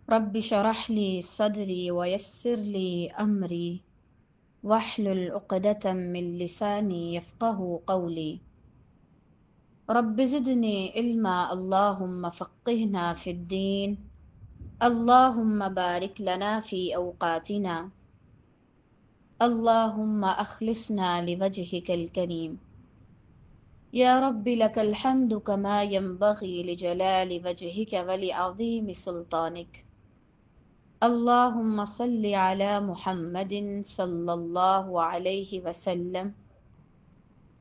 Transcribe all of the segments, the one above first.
رب شرح لی صدری ویسر لی امری واحلل عقدۃ من لسانی یفقهوا قولی رب زدنی علما اللہم فقہنا فی الدین اللہم بارک لنا فی اوقاتنا اللہم اخلصنا لوجہک الکریم یا رب لک الحمد کما ینبغی لجلال وجہک ولعظیم سلطانک اللہم صل علی محمد صلی اللہ علیہ وسلم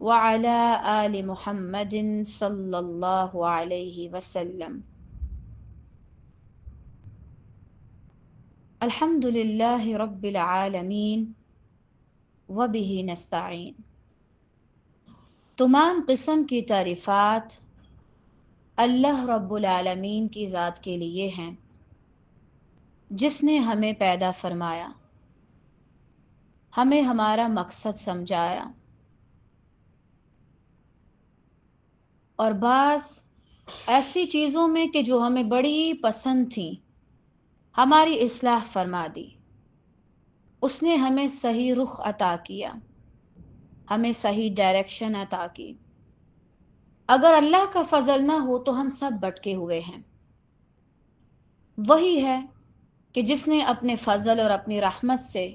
وعلی آل محمد صلی اللہ علیہ وسلم۔ الحمد للہ رب العالمین وبہ نستعین۔ تمام قسم کی تعریفات اللہ رب العالمین کی ذات کے لیے ہیں، جس نے ہمیں پیدا فرمایا، ہمیں ہمارا مقصد سمجھایا، اور بعض ایسی چیزوں میں کہ جو ہمیں بڑی پسند تھیں ہماری اصلاح فرما دی۔ اس نے ہمیں صحیح رخ عطا کیا، ہمیں صحیح ڈائریکشن عطا کی۔ اگر اللہ کا فضل نہ ہو تو ہم سب بھٹکے ہوئے ہیں۔ وہی ہے کہ جس نے اپنے فضل اور اپنی رحمت سے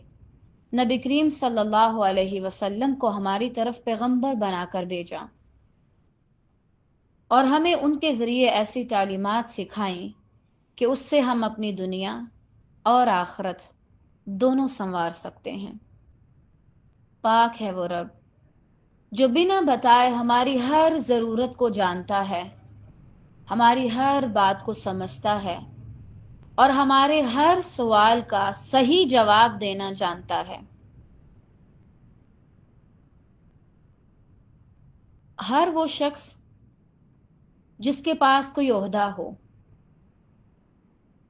نبی کریم صلی اللہ علیہ وسلم کو ہماری طرف پیغمبر بنا کر بھیجا، اور ہمیں ان کے ذریعے ایسی تعلیمات سکھائیں کہ اس سے ہم اپنی دنیا اور آخرت دونوں سنوار سکتے ہیں۔ پاک ہے وہ رب جو بنا بتائے ہماری ہر ضرورت کو جانتا ہے، ہماری ہر بات کو سمجھتا ہے، اور ہمارے ہر سوال کا صحیح جواب دینا جانتا ہے۔ ہر وہ شخص جس کے پاس کوئی عہدہ ہو،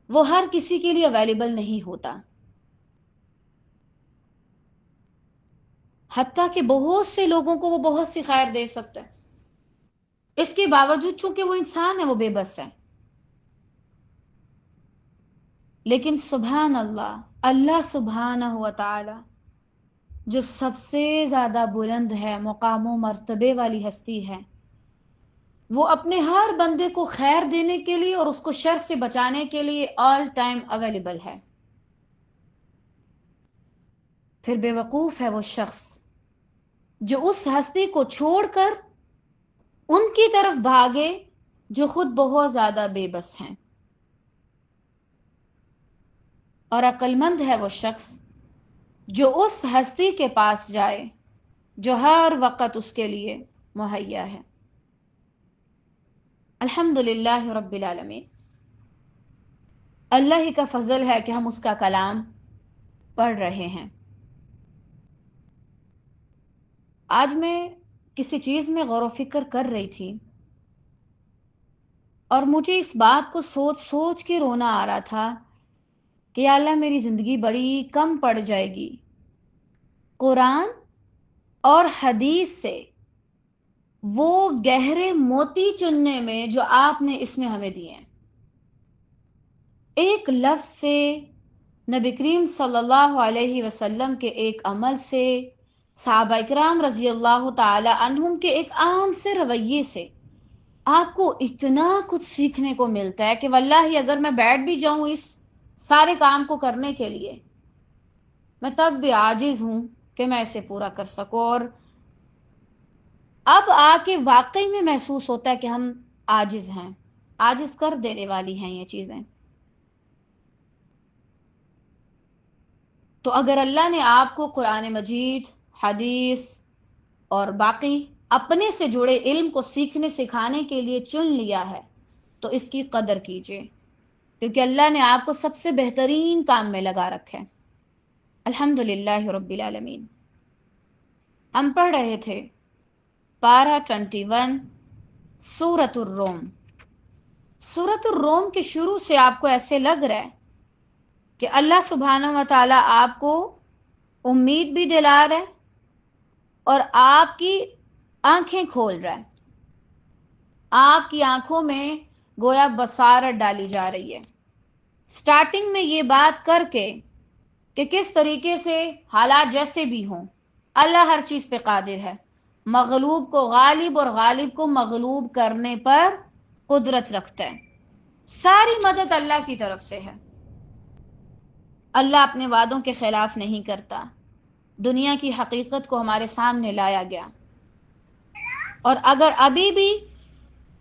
وہ ہر کسی کے لیے اویلیبل نہیں ہوتا، حتیٰ کہ بہت سے لوگوں کو وہ بہت سی خیر دے سکتا ہے، اس کے باوجود چونکہ وہ انسان ہے وہ بے بس ہے۔ لیکن سبحان اللہ، اللہ سبحانہ و تعالی جو سب سے زیادہ بلند ہے، مقام و مرتبے والی ہستی ہے، وہ اپنے ہر بندے کو خیر دینے کے لیے اور اس کو شر سے بچانے کے لیے آل ٹائم اویلیبل ہے۔ پھر بے وقوف ہے وہ شخص جو اس ہستی کو چھوڑ کر ان کی طرف بھاگے جو خود بہت زیادہ بے بس ہیں، اور عقل مند ہے وہ شخص جو اس ہستی کے پاس جائے جو ہر وقت اس کے لیے مہیا ہے۔ الحمدللہ رب العالمین۔ اللہ ہی کا فضل ہے کہ ہم اس کا کلام پڑھ رہے ہیں۔ آج میں کسی چیز میں غور و فکر کر رہی تھی، اور مجھے اس بات کو سوچ سوچ کے رونا آ رہا تھا کہ یا اللہ میری زندگی بڑی کم پڑ جائے گی قرآن اور حدیث سے وہ گہرے موتی چننے میں جو آپ نے اس میں ہمیں دیے ہیں۔ ایک لفظ سے، نبی کریم صلی اللہ علیہ وسلم کے ایک عمل سے، صحابہ اکرام رضی اللہ تعالی عنہم کے ایک عام سے رویے سے آپ کو اتنا کچھ سیکھنے کو ملتا ہے کہ واللہ اگر میں بیٹھ بھی جاؤں اس سارے کام کو کرنے کے لیے، میں تب بھی عاجز ہوں کہ میں اسے پورا کر سکوں۔ اور اب آ کے واقعی میں محسوس ہوتا ہے کہ ہم عاجز ہیں، عاجز کر دینے والی ہیں یہ چیزیں۔ تو اگر اللہ نے آپ کو قرآن مجید، حدیث اور باقی اپنے سے جڑے علم کو سیکھنے سکھانے کے لیے چن لیا ہے تو اس کی قدر کیجیے، کیونکہ اللہ نے آپ کو سب سے بہترین کام میں لگا رکھا ہے۔ الحمدللہ رب العالمین۔ ہم پڑھ رہے تھے پارہ 21 سورۃ الروم۔ سورۃ الروم کے شروع سے آپ کو ایسے لگ رہا ہے کہ اللہ سبحانہ و تعالیٰ آپ کو امید بھی دلا رہا ہے اور آپ کی آنکھیں کھول رہا ہے، آپ کی آنکھوں میں گویا بصارت ڈالی جا رہی ہے۔ سٹارٹنگ میں یہ بات کر کے کہ کس طریقے سے حالات جیسے بھی ہوں اللہ ہر چیز پہ قادر ہے، مغلوب کو غالب اور غالب کو مغلوب کرنے پر قدرت رکھتا ہے، ساری مدد اللہ کی طرف سے ہے، اللہ اپنے وعدوں کے خلاف نہیں کرتا۔ دنیا کی حقیقت کو ہمارے سامنے لایا گیا، اور اگر ابھی بھی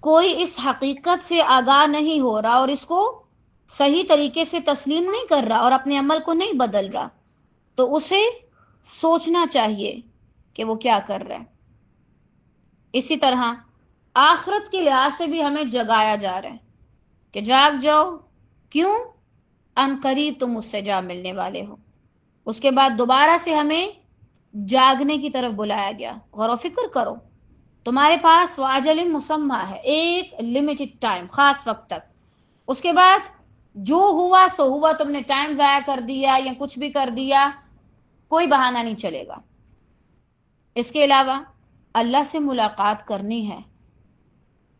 کوئی اس حقیقت سے آگاہ نہیں ہو رہا اور اس کو صحیح طریقے سے تسلیم نہیں کر رہا اور اپنے عمل کو نہیں بدل رہا، تو اسے سوچنا چاہیے کہ وہ کیا کر رہا ہے۔ اسی طرح آخرت کے لحاظ سے بھی ہمیں جگایا جا رہا ہے کہ جاگ جاؤ، کیوں؟ ان قریب تم مجھ سے جا ملنے والے ہو۔ اس کے بعد دوبارہ سے ہمیں جاگنے کی طرف بلایا گیا، غور و فکر کرو، تمہارے پاس واجل مسمع ہے، ایک لمیٹڈ ٹائم، خاص وقت تک، اس کے بعد جو ہوا سو ہوا، تم نے ٹائم ضائع کر دیا یا کچھ بھی کر دیا، کوئی بہانہ نہیں چلے گا۔ اس کے علاوہ اللہ سے ملاقات کرنی ہے،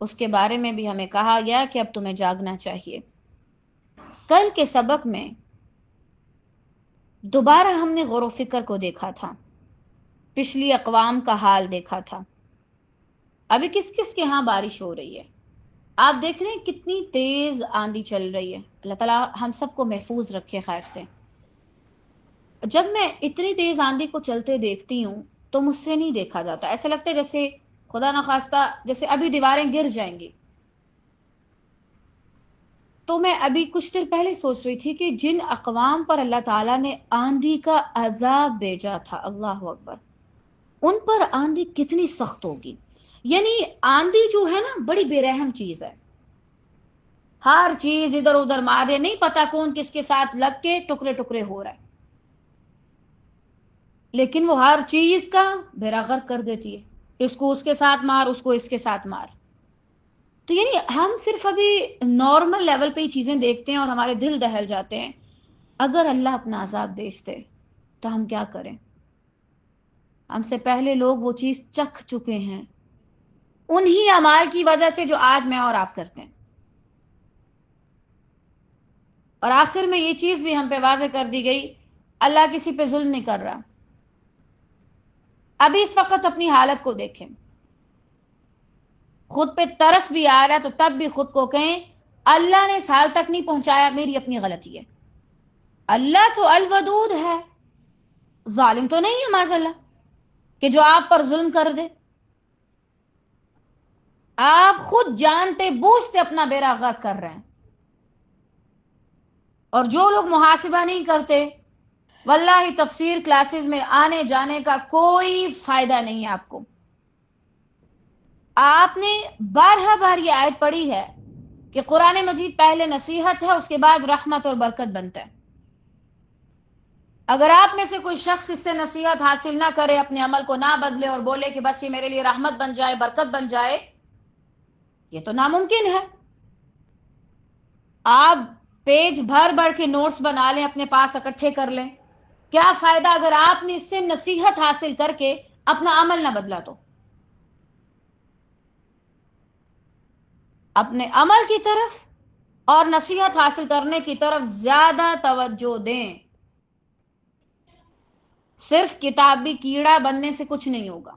اس کے بارے میں بھی ہمیں کہا گیا کہ اب تمہیں جاگنا چاہیے۔ کل کے سبق میں دوبارہ ہم نے غور و فکر کو دیکھا تھا، پچھلی اقوام کا حال دیکھا تھا۔ ابھی کس کس کے ہاں بارش ہو رہی ہے؟ آپ دیکھ رہے ہیں کتنی تیز آندھی چل رہی ہے۔ اللہ تعالیٰ ہم سب کو محفوظ رکھے خیر سے۔ جب میں اتنی تیز آندھی کو چلتے دیکھتی ہوں تو مجھ سے نہیں دیکھا جاتا، ایسا لگتا ہے جیسے خدا نخواستہ جیسے ابھی دیواریں گر جائیں گی۔ تو میں ابھی کچھ دیر پہلے سوچ رہی تھی کہ جن اقوام پر اللہ تعالیٰ نے آندھی کا عذاب بھیجا تھا، اللہ اکبر، ان پر آندھی کتنی سخت ہوگی۔ یعنی آندھی جو ہے نا بڑی بے رحم چیز ہے، ہر چیز ادھر ادھر مارے، نہیں پتا کون کس کے ساتھ لگ کے ٹکڑے ٹکڑے ہو رہا ہے، لیکن وہ ہر چیز کا بیڑا غرق کر دیتی ہے، اس کو اس کے ساتھ مار، اس کو اس کے ساتھ مار۔ تو یعنی ہم صرف ابھی نارمل لیول پہ ہی چیزیں دیکھتے ہیں اور ہمارے دل دہل جاتے ہیں، اگر اللہ اپنا عذاب بھیجتے تو ہم کیا کریں؟ ہم سے پہلے لوگ وہ چیز چکھ چکے ہیں انہی اعمال کی وجہ سے جو آج میں اور آپ کرتے ہیں۔ اور آخر میں یہ چیز بھی ہم پہ واضح کر دی گئی، اللہ کسی پہ ظلم نہیں کر رہا۔ ابھی اس وقت اپنی حالت کو دیکھیں، خود پہ ترس بھی آ رہا ہے تو تب بھی خود کو کہیں اللہ نے اس حال تک نہیں پہنچایا، میری اپنی غلطی ہے۔ اللہ تو الودود ہے، ظالم تو نہیں ہے معاذ اللہ کہ جو آپ پر ظلم کر دے۔ آپ خود جانتے بوجھتے اپنا بیڑا غرق کر رہے ہیں، اور جو لوگ محاسبہ نہیں کرتے، واللہ تفسیر کلاسز میں آنے جانے کا کوئی فائدہ نہیں ہے آپ کو۔ آپ نے بارہا بار یہ آیت پڑھی ہے کہ قرآن مجید پہلے نصیحت ہے، اس کے بعد رحمت اور برکت بنتا ہے۔ اگر آپ میں سے کوئی شخص اس سے نصیحت حاصل نہ کرے، اپنے عمل کو نہ بدلے اور بولے کہ بس یہ میرے لیے رحمت بن جائے، برکت بن جائے، یہ تو ناممکن ہے۔ آپ پیج بھر بھر کے نوٹس بنا لیں، اپنے پاس اکٹھے کر لیں، کیا فائدہ اگر آپ نے اس سے نصیحت حاصل کر کے اپنا عمل نہ بدلا تو؟ اپنے عمل کی طرف اور نصیحت حاصل کرنے کی طرف زیادہ توجہ دیں۔ صرف کتابی کیڑا بننے سے کچھ نہیں ہوگا۔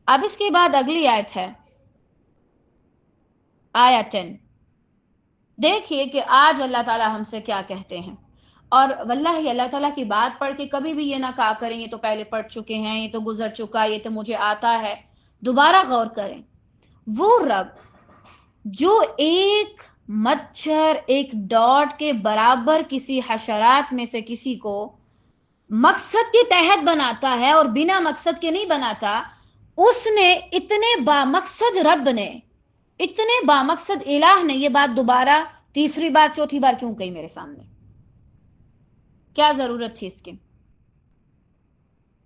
اب اس کے بعد اگلی آیت ہے، آیت 10۔ دیکھیے کہ آج اللہ تعالی ہم سے کیا کہتے ہیں، اور واللہ اللہ تعالیٰ کی بات پڑھ کے کبھی بھی یہ نہ کہا کریں یہ تو پہلے پڑھ چکے ہیں، یہ تو گزر چکا، یہ تو مجھے آتا ہے۔ دوبارہ غور کریں، وہ رب جو ایک مچھر، ایک ڈاٹ کے برابر کسی حشرات میں سے کسی کو مقصد کے تحت بناتا ہے اور بنا مقصد کے نہیں بناتا، اس نے اتنے بامقصد رب نے، اتنے بامقصد الہ نے یہ بات دوبارہ تیسری بار چوتھی بار کیوں کہی میرے سامنے؟ کیا ضرورت تھی اس کی؟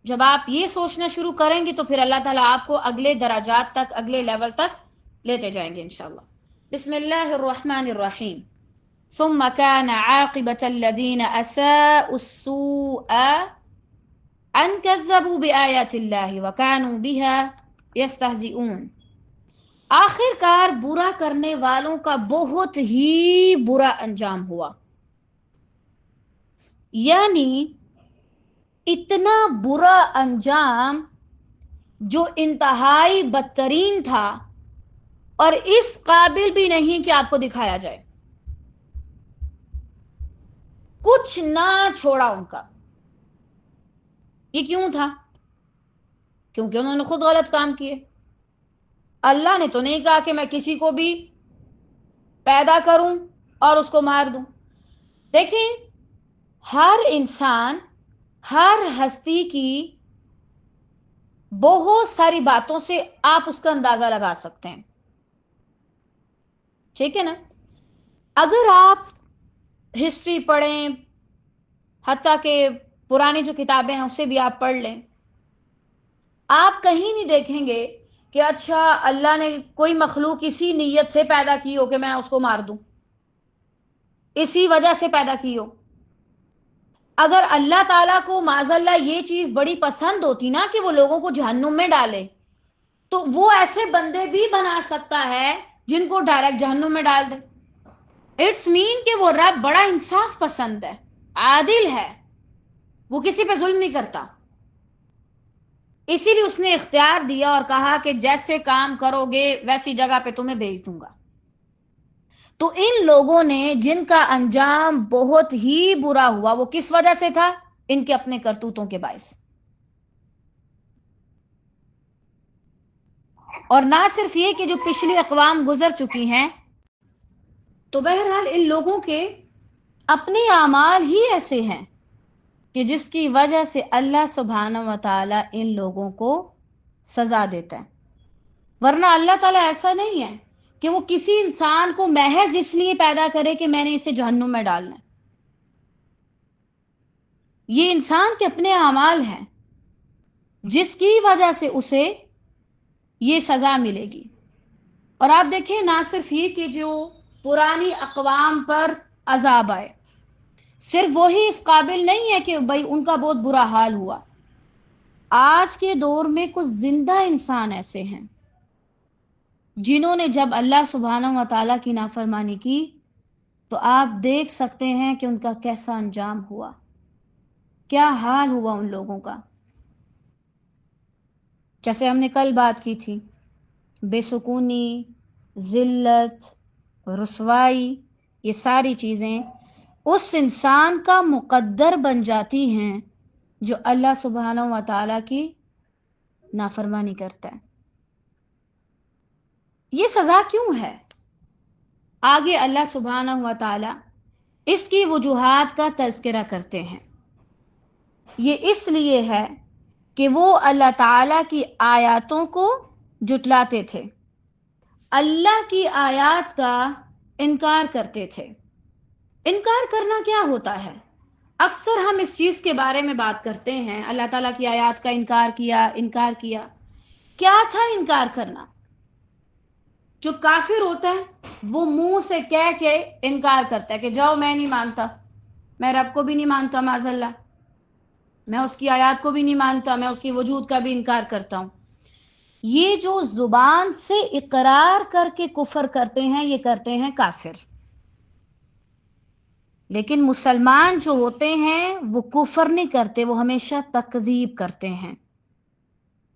جب آپ یہ سوچنا شروع کریں گے تو پھر اللہ تعالیٰ آپ کو اگلے درجات تک، اگلے لیول تک لیتے جائیں گے انشاءاللہ۔ بسم اللہ الرحمن الرحیم۔ ثم كان عاقبة الذين أساءوا السوء أن كذبوا بآيات الله وكانوا بها يستهزئون۔ آخر کار برا کرنے والوں کا بہت ہی برا انجام ہوا، یعنی اتنا برا انجام جو انتہائی بدترین تھا اور اس قابل بھی نہیں کہ آپ کو دکھایا جائے، کچھ نہ چھوڑا ان کا۔ یہ کیوں تھا؟ کیونکہ انہوں نے خود غلط کام کیے۔ اللہ نے تو نہیں کہا کہ میں کسی کو بھی پیدا کروں اور اس کو مار دوں۔ دیکھیں، ہر انسان، ہر ہستی کی بہت ساری باتوں سے آپ اس کا اندازہ لگا سکتے ہیں، ٹھیک ہے نا؟ اگر آپ ہسٹری پڑھیں، حتیٰ کہ پرانی جو کتابیں ہیں اسے بھی آپ پڑھ لیں، آپ کہیں نہیں دیکھیں گے کہ اچھا اللہ نے کوئی مخلوق اسی نیت سے پیدا کی ہو کہ میں اس کو مار دوں، اسی وجہ سے پیدا کی ہو۔ اگر اللہ تعالیٰ کو معاذ اللہ یہ چیز بڑی پسند ہوتی نا کہ وہ لوگوں کو جہنم میں ڈالے، تو وہ ایسے بندے بھی بنا سکتا ہے جن کو ڈائریکٹ جہنم میں ڈال دے۔ اٹس مین کہ وہ رب بڑا انصاف پسند ہے، عادل ہے، وہ کسی پہ ظلم نہیں کرتا۔ اسی لیے اس نے اختیار دیا اور کہا کہ جیسے کام کرو گے ویسی جگہ پہ تمہیں بھیج دوں گا۔ تو ان لوگوں نے جن کا انجام بہت ہی برا ہوا، وہ کس وجہ سے تھا؟ ان کے اپنے کرتوتوں کے باعث۔ اور نہ صرف یہ کہ جو پچھلی اقوام گزر چکی ہیں، تو بہرحال ان لوگوں کے اپنے اعمال ہی ایسے ہیں کہ جس کی وجہ سے اللہ سبحانہ و تعالی ان لوگوں کو سزا دیتا ہے۔ ورنہ اللہ تعالیٰ ایسا نہیں ہے کہ وہ کسی انسان کو محض اس لیے پیدا کرے کہ میں نے اسے جہنم میں ڈالنا ہے۔ یہ انسان کے اپنے اعمال ہیں جس کی وجہ سے اسے یہ سزا ملے گی۔ اور آپ دیکھیں، نہ صرف یہ کہ جو پرانی اقوام پر عذاب آئے، صرف وہی اس قابل نہیں ہے کہ بھائی ان کا بہت برا حال ہوا۔ آج کے دور میں کچھ زندہ انسان ایسے ہیں جنہوں نے جب اللہ سبحانہ و تعالیٰ کی نافرمانی کی تو آپ دیکھ سکتے ہیں کہ ان کا کیسا انجام ہوا، کیا حال ہوا ان لوگوں کا۔ جیسے ہم نے کل بات کی تھی، بے سکونی، ذلت، رسوائی، یہ ساری چیزیں اس انسان کا مقدر بن جاتی ہیں جو اللہ سبحانہ و تعالیٰ کی نافرمانی کرتا ہے۔ یہ سزا کیوں ہے؟ آگے اللہ سبحانہ و تعالیٰ اس کی وجوہات کا تذکرہ کرتے ہیں۔ یہ اس لیے ہے کہ وہ اللہ تعالیٰ کی آیاتوں کو جھٹلاتے تھے، اللہ کی آیات کا انکار کرتے تھے۔ انکار کرنا کیا ہوتا ہے؟ اکثر ہم اس چیز کے بارے میں بات کرتے ہیں، اللہ تعالیٰ کی آیات کا انکار کیا، انکار کیا۔ کیا تھا انکار کرنا؟ جو کافر ہوتا ہے وہ منہ سے کہہ کے انکار کرتا ہے کہ جاؤ میں نہیں مانتا، میں رب کو بھی نہیں مانتا معاذ اللہ، میں اس کی آیات کو بھی نہیں مانتا، میں اس کی وجود کا بھی انکار کرتا ہوں۔ یہ جو زبان سے اقرار کر کے کفر کرتے ہیں، یہ کرتے ہیں کافر۔ لیکن مسلمان جو ہوتے ہیں وہ کفر نہیں کرتے، وہ ہمیشہ تکذیب کرتے ہیں۔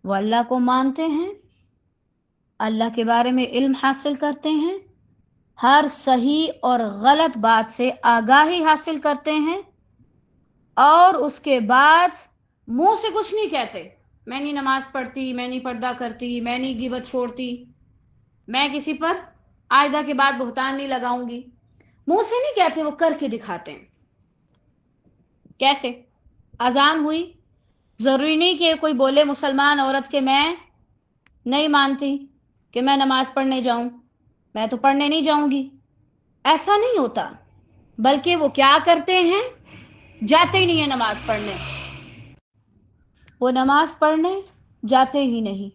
وہ اللہ کو مانتے ہیں، اللہ کے بارے میں علم حاصل کرتے ہیں، ہر صحیح اور غلط بات سے آگاہی حاصل کرتے ہیں، اور اس کے بعد منہ سے کچھ نہیں کہتے، میں نہیں نماز پڑھتی، میں نہیں پردہ کرتی، میں نہیں غیبت چھوڑتی، میں کسی پر آئندہ کے بعد بہتان نہیں لگاؤں گی۔ منہ سے نہیں کہتے، وہ کر کے دکھاتے ہیں۔ کیسے؟ اذان ہوئی، ضروری نہیں کہ کوئی بولے مسلمان عورت کہ میں نہیں مانتی کہ میں نماز پڑھنے جاؤں، میں تو پڑھنے نہیں جاؤں گی۔ ایسا نہیں ہوتا، بلکہ وہ کیا کرتے ہیں؟ جاتے ہی نہیں ہیں نماز پڑھنے، وہ نماز پڑھنے جاتے ہی نہیں،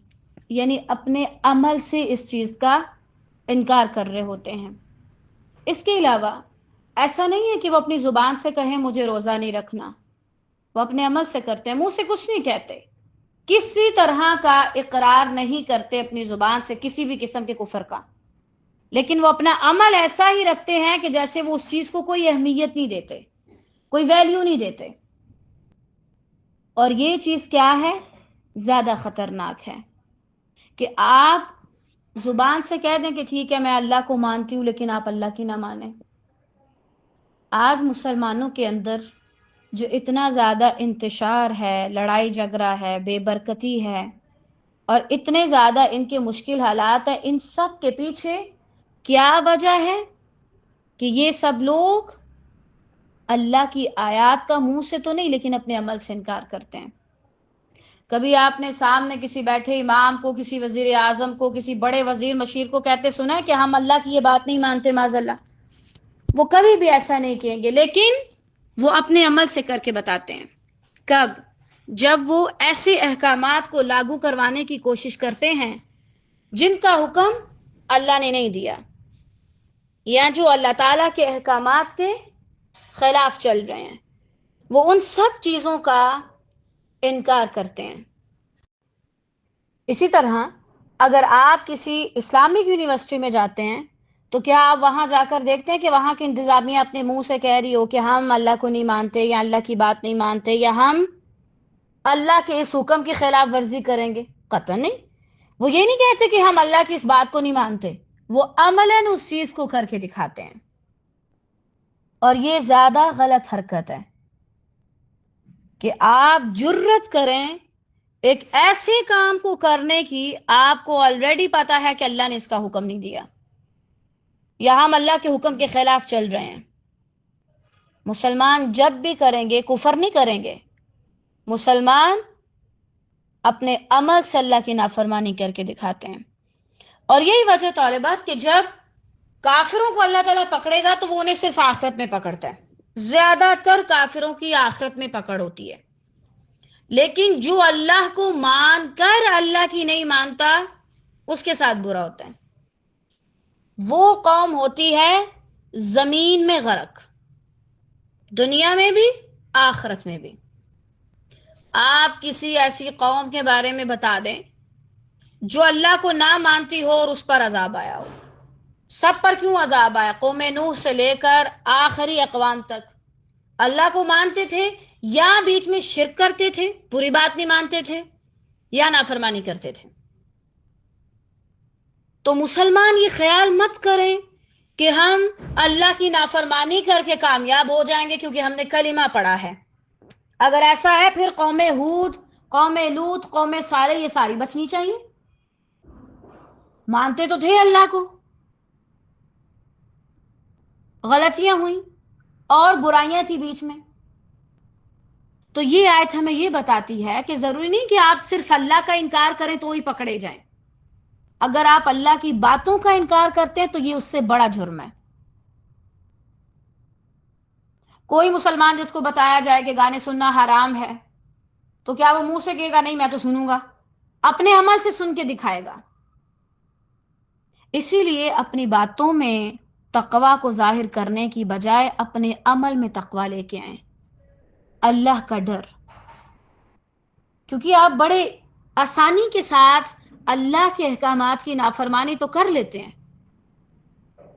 یعنی اپنے عمل سے اس چیز کا انکار کر رہے ہوتے ہیں۔ اس کے علاوہ ایسا نہیں ہے کہ وہ اپنی زبان سے کہیں مجھے روزہ نہیں رکھنا، وہ اپنے عمل سے کرتے ہیں، منہ سے کچھ نہیں کہتے۔ کسی طرح کا اقرار نہیں کرتے اپنی زبان سے کسی بھی قسم کے کفر کا، لیکن وہ اپنا عمل ایسا ہی رکھتے ہیں کہ جیسے وہ اس چیز کو کوئی اہمیت نہیں دیتے، کوئی ویلیو نہیں دیتے. اور یہ چیز کیا ہے؟ زیادہ خطرناک ہے کہ آپ زبان سے کہہ دیں کہ ٹھیک ہے میں اللہ کو مانتی ہوں، لیکن آپ اللہ کی نہ مانیں. آج مسلمانوں کے اندر جو اتنا زیادہ انتشار ہے، لڑائی جھگڑا ہے، بے برکتی ہے، اور اتنے زیادہ ان کے مشکل حالات ہیں، ان سب کے پیچھے کیا وجہ ہے؟ کہ یہ سب لوگ اللہ کی آیات کا منہ سے تو نہیں لیکن اپنے عمل سے انکار کرتے ہیں. کبھی آپ نے سامنے کسی بیٹھے امام کو، کسی وزیر اعظم کو، کسی بڑے وزیر مشیر کو کہتے سنا ہے کہ ہم اللہ کی یہ بات نہیں مانتے معاذ اللہ؟ وہ کبھی بھی ایسا نہیں کہیں گے، لیکن وہ اپنے عمل سے کر کے بتاتے ہیں. کب؟ جب وہ ایسے احکامات کو لاگو کروانے کی کوشش کرتے ہیں جن کا حکم اللہ نے نہیں دیا، یا جو اللہ تعالیٰ کے احکامات کے خلاف چل رہے ہیں، وہ ان سب چیزوں کا انکار کرتے ہیں. اسی طرح اگر آپ کسی اسلامک یونیورسٹی میں جاتے ہیں تو کیا آپ وہاں جا کر دیکھتے ہیں کہ وہاں کی انتظامیہ اپنے منہ سے کہہ رہی ہو کہ ہم اللہ کو نہیں مانتے، یا اللہ کی بات نہیں مانتے، یا ہم اللہ کے اس حکم کی خلاف ورزی کریں گے؟ قطعا نہیں. وہ یہ نہیں کہتے کہ ہم اللہ کی اس بات کو نہیں مانتے، وہ عملاً اس چیز کو کر کے دکھاتے ہیں. اور یہ زیادہ غلط حرکت ہے کہ آپ جرت کریں ایک ایسے کام کو کرنے کی آپ کو آلریڈی پتا ہے کہ اللہ نے اس کا حکم نہیں دیا، یا ہم اللہ کے حکم کے خلاف چل رہے ہیں. مسلمان جب بھی کریں گے کفر نہیں کریں گے، مسلمان اپنے عمل سے اللہ کی نافرمانی کر کے دکھاتے ہیں. اور یہی وجہ طالبات کہ جب کافروں کو اللہ تعالیٰ پکڑے گا تو وہ انہیں صرف آخرت میں پکڑتا ہے. زیادہ تر کافروں کی آخرت میں پکڑ ہوتی ہے، لیکن جو اللہ کو مان کر اللہ کی نہیں مانتا اس کے ساتھ برا ہوتا ہے. وہ قوم ہوتی ہے زمین میں غرق، دنیا میں بھی آخرت میں بھی. آپ کسی ایسی قوم کے بارے میں بتا دیں جو اللہ کو نہ مانتی ہو اور اس پر عذاب آیا ہو. سب پر کیوں عذاب آیا؟ قوم نوح سے لے کر آخری اقوام تک اللہ کو مانتے تھے، یا بیچ میں شرک کرتے تھے، پوری بات نہیں مانتے تھے، یا نافرمانی کرتے تھے. تو مسلمان یہ خیال مت کریں کہ ہم اللہ کی نافرمانی کر کے کامیاب ہو جائیں گے کیونکہ ہم نے کلمہ پڑھا ہے. اگر ایسا ہے پھر قوم ہود، قوم لوط، قوم صالح یہ ساری بچنی چاہیے. مانتے تو تھے اللہ کو، غلطیاں ہوئیں اور برائیاں تھی بیچ میں. تو یہ آیت ہمیں یہ بتاتی ہے کہ ضروری نہیں کہ آپ صرف اللہ کا انکار کریں تو ہی پکڑے جائیں. اگر آپ اللہ کی باتوں کا انکار کرتے ہیں تو یہ اس سے بڑا جرم ہے. کوئی مسلمان جس کو بتایا جائے کہ گانے سننا حرام ہے تو کیا وہ منہ سے کہے گا نہیں میں تو سنوں گا؟ اپنے عمل سے سن کے دکھائے گا. اسی لیے اپنی باتوں میں تقوی کو ظاہر کرنے کی بجائے اپنے عمل میں تقوی لے کے آئیں، اللہ کا ڈر. کیونکہ آپ بڑے آسانی کے ساتھ اللہ کے احکامات کی نافرمانی تو کر لیتے ہیں،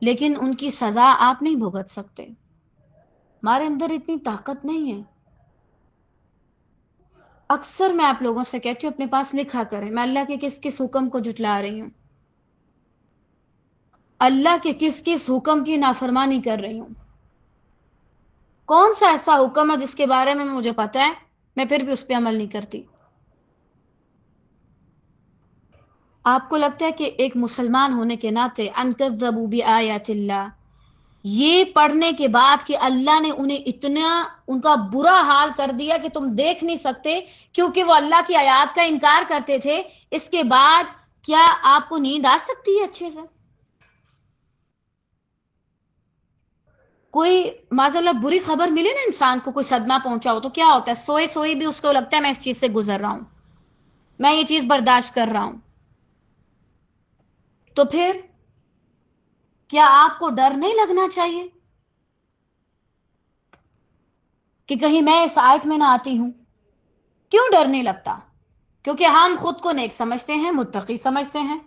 لیکن ان کی سزا آپ نہیں بھگت سکتے. ہمارے اندر اتنی طاقت نہیں ہے. اکثر میں آپ لوگوں سے کہتی ہوں اپنے پاس لکھا کریں میں اللہ کے کس کس حکم کو جھٹلا رہی ہوں، اللہ کے کس کس حکم کی نافرمانی کر رہی ہوں. کون سا ایسا حکم ہے جس کے بارے میں مجھے پتا ہے میں پھر بھی اس پہ عمل نہیں کرتی؟ آپ کو لگتا ہے کہ ایک مسلمان ہونے کے ناطے ان کذبوا بآیات اللہ، یہ پڑھنے کے بعد کہ اللہ نے انہیں اتنا ان کا برا حال کر دیا کہ تم دیکھ نہیں سکتے کیونکہ وہ اللہ کی آیات کا انکار کرتے تھے، اس کے بعد کیا آپ کو نیند آ سکتی ہے اچھے سے؟ کوئی معذاللہ بری خبر ملے نا انسان کو، کوئی صدمہ پہنچا ہو تو کیا ہوتا ہے؟ سوئے سوئے بھی اس کو لگتا ہے میں اس چیز سے گزر رہا ہوں، میں یہ چیز برداشت کر رہا ہوں. تو پھر کیا آپ کو ڈر نہیں لگنا چاہیے کہ کہیں میں اس آیت میں نہ آتی ہوں؟ کیوں ڈر نہیں لگتا؟ کیونکہ ہم خود کو نیک سمجھتے ہیں، متقی سمجھتے ہیں.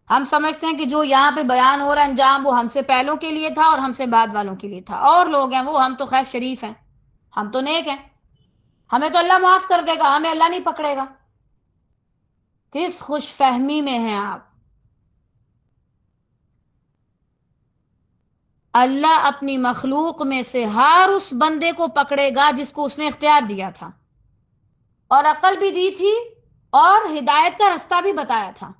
ہم سمجھتے ہیں کہ جو یہاں پہ بیان ہو رہا ہے انجام وہ ہم سے پہلوں کے لیے تھا اور ہم سے بعد والوں کے لیے تھا. اور لوگ ہیں وہ، ہم تو خیر شریف ہیں، ہم تو نیک ہیں، ہمیں تو اللہ معاف کر دے گا، ہمیں اللہ نہیں پکڑے گا. کس خوش فہمی میں ہیں آپ؟ اللہ اپنی مخلوق میں سے ہر اس بندے کو پکڑے گا جس کو اس نے اختیار دیا تھا، اور عقل بھی دی تھی، اور ہدایت کا رستہ بھی بتایا تھا.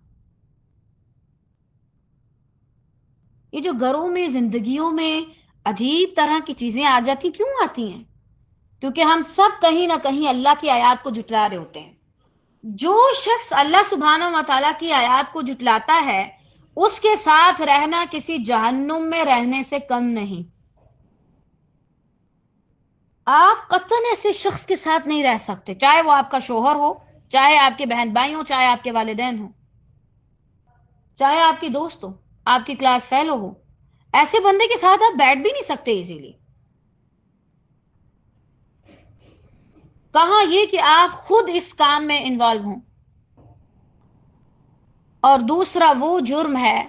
یہ جو گھروں میں، زندگیوں میں عجیب طرح کی چیزیں آ جاتی، کیوں آتی ہیں؟ کیونکہ ہم سب کہیں نہ کہیں اللہ کی آیات کو جھٹلا رہے ہوتے ہیں. جو شخص اللہ سبحانہ و تعالیٰ کی آیات کو جھٹلاتا ہے، اس کے ساتھ رہنا کسی جہنم میں رہنے سے کم نہیں. آپ قطعاً ایسے شخص کے ساتھ نہیں رہ سکتے، چاہے وہ آپ کا شوہر ہو، چاہے آپ کے بہن بھائی ہوں، چاہے آپ کے والدین ہوں، چاہے آپ کی دوست ہو، آپ کی کلاس فیلو ہو. ایسے بندے کے ساتھ آپ بیٹھ بھی نہیں سکتے ایزیلی. کہاں یہ کہ آپ خود اس کام میں انوالو ہوں. اور دوسرا وہ جرم ہے،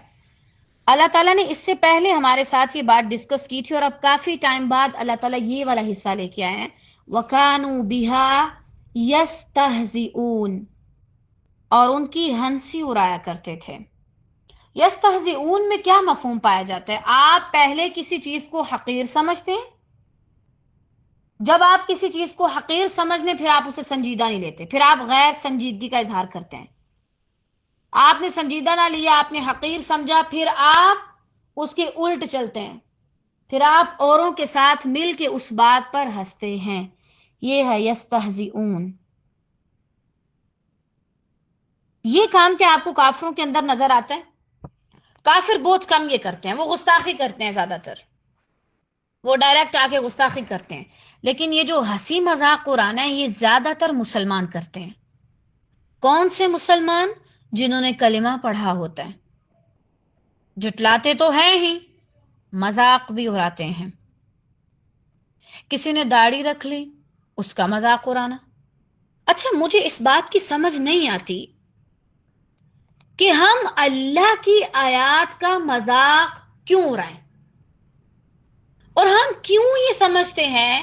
اللہ تعالیٰ نے اس سے پہلے ہمارے ساتھ یہ بات ڈسکس کی تھی، اور اب کافی ٹائم بعد اللہ تعالیٰ یہ والا حصہ لے کے آئے ہیں، وَكَانُوا بِهَا يَسْتَهْزِئُونَ، اور ان کی ہنسی اڑایا کرتے تھے. یستہزئون میں کیا مفہوم پایا جاتا ہے؟ آپ پہلے کسی چیز کو حقیر سمجھتے ہیں، جب آپ کسی چیز کو حقیر سمجھ لیں پھر آپ اسے سنجیدہ نہیں لیتے، پھر آپ غیر سنجیدگی کا اظہار کرتے ہیں. آپ نے سنجیدہ نہ لیا، آپ نے حقیر سمجھا، پھر آپ اس کے الٹ چلتے ہیں، پھر آپ اوروں کے ساتھ مل کے اس بات پر ہنستے ہیں. یہ ہے یستہزئون. یہ کام کیا آپ کو کافروں کے اندر نظر آتا ہے؟ کافر بہت کم یہ کرتے ہیں، وہ گستاخی کرتے ہیں زیادہ تر، وہ ڈائریکٹ آ کے گستاخی کرتے ہیں. لیکن یہ جو ہنسی مذاق قرآن ہے یہ زیادہ تر مسلمان کرتے ہیں. کون سے مسلمان؟ جنہوں نے کلمہ پڑھا ہوتا ہے. جٹلاتے تو ہیں ہی، مذاق بھی اڑاتے ہیں. کسی نے داڑھی رکھ لی، اس کا مذاق اڑانا. اچھا، مجھے اس بات کی سمجھ نہیں آتی کہ ہم اللہ کی آیات کا مذاق کیوں اڑائیں، اور ہم کیوں یہ سمجھتے ہیں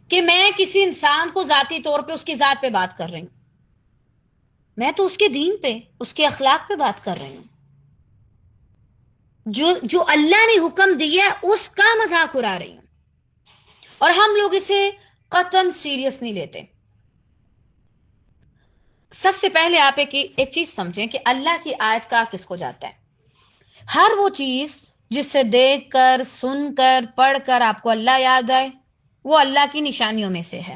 کہ میں کسی انسان کو ذاتی طور پہ اس کی ذات پہ بات کر رہی ہوں، میں تو اس کے دین پہ، اس کے اخلاق پہ بات کر رہی ہوں. جو اللہ نے حکم دیا ہے اس کا مذاق اڑا رہی ہوں، اور ہم لوگ اسے قطعاً سیریس نہیں لیتے. سب سے پہلے آپ ایک چیز سمجھیں کہ اللہ کی آیت کا کس کو جاتا ہے. ہر وہ چیز جس سے دیکھ کر، سن کر، پڑھ کر آپ کو اللہ یاد آئے، وہ اللہ کی نشانیوں میں سے ہے.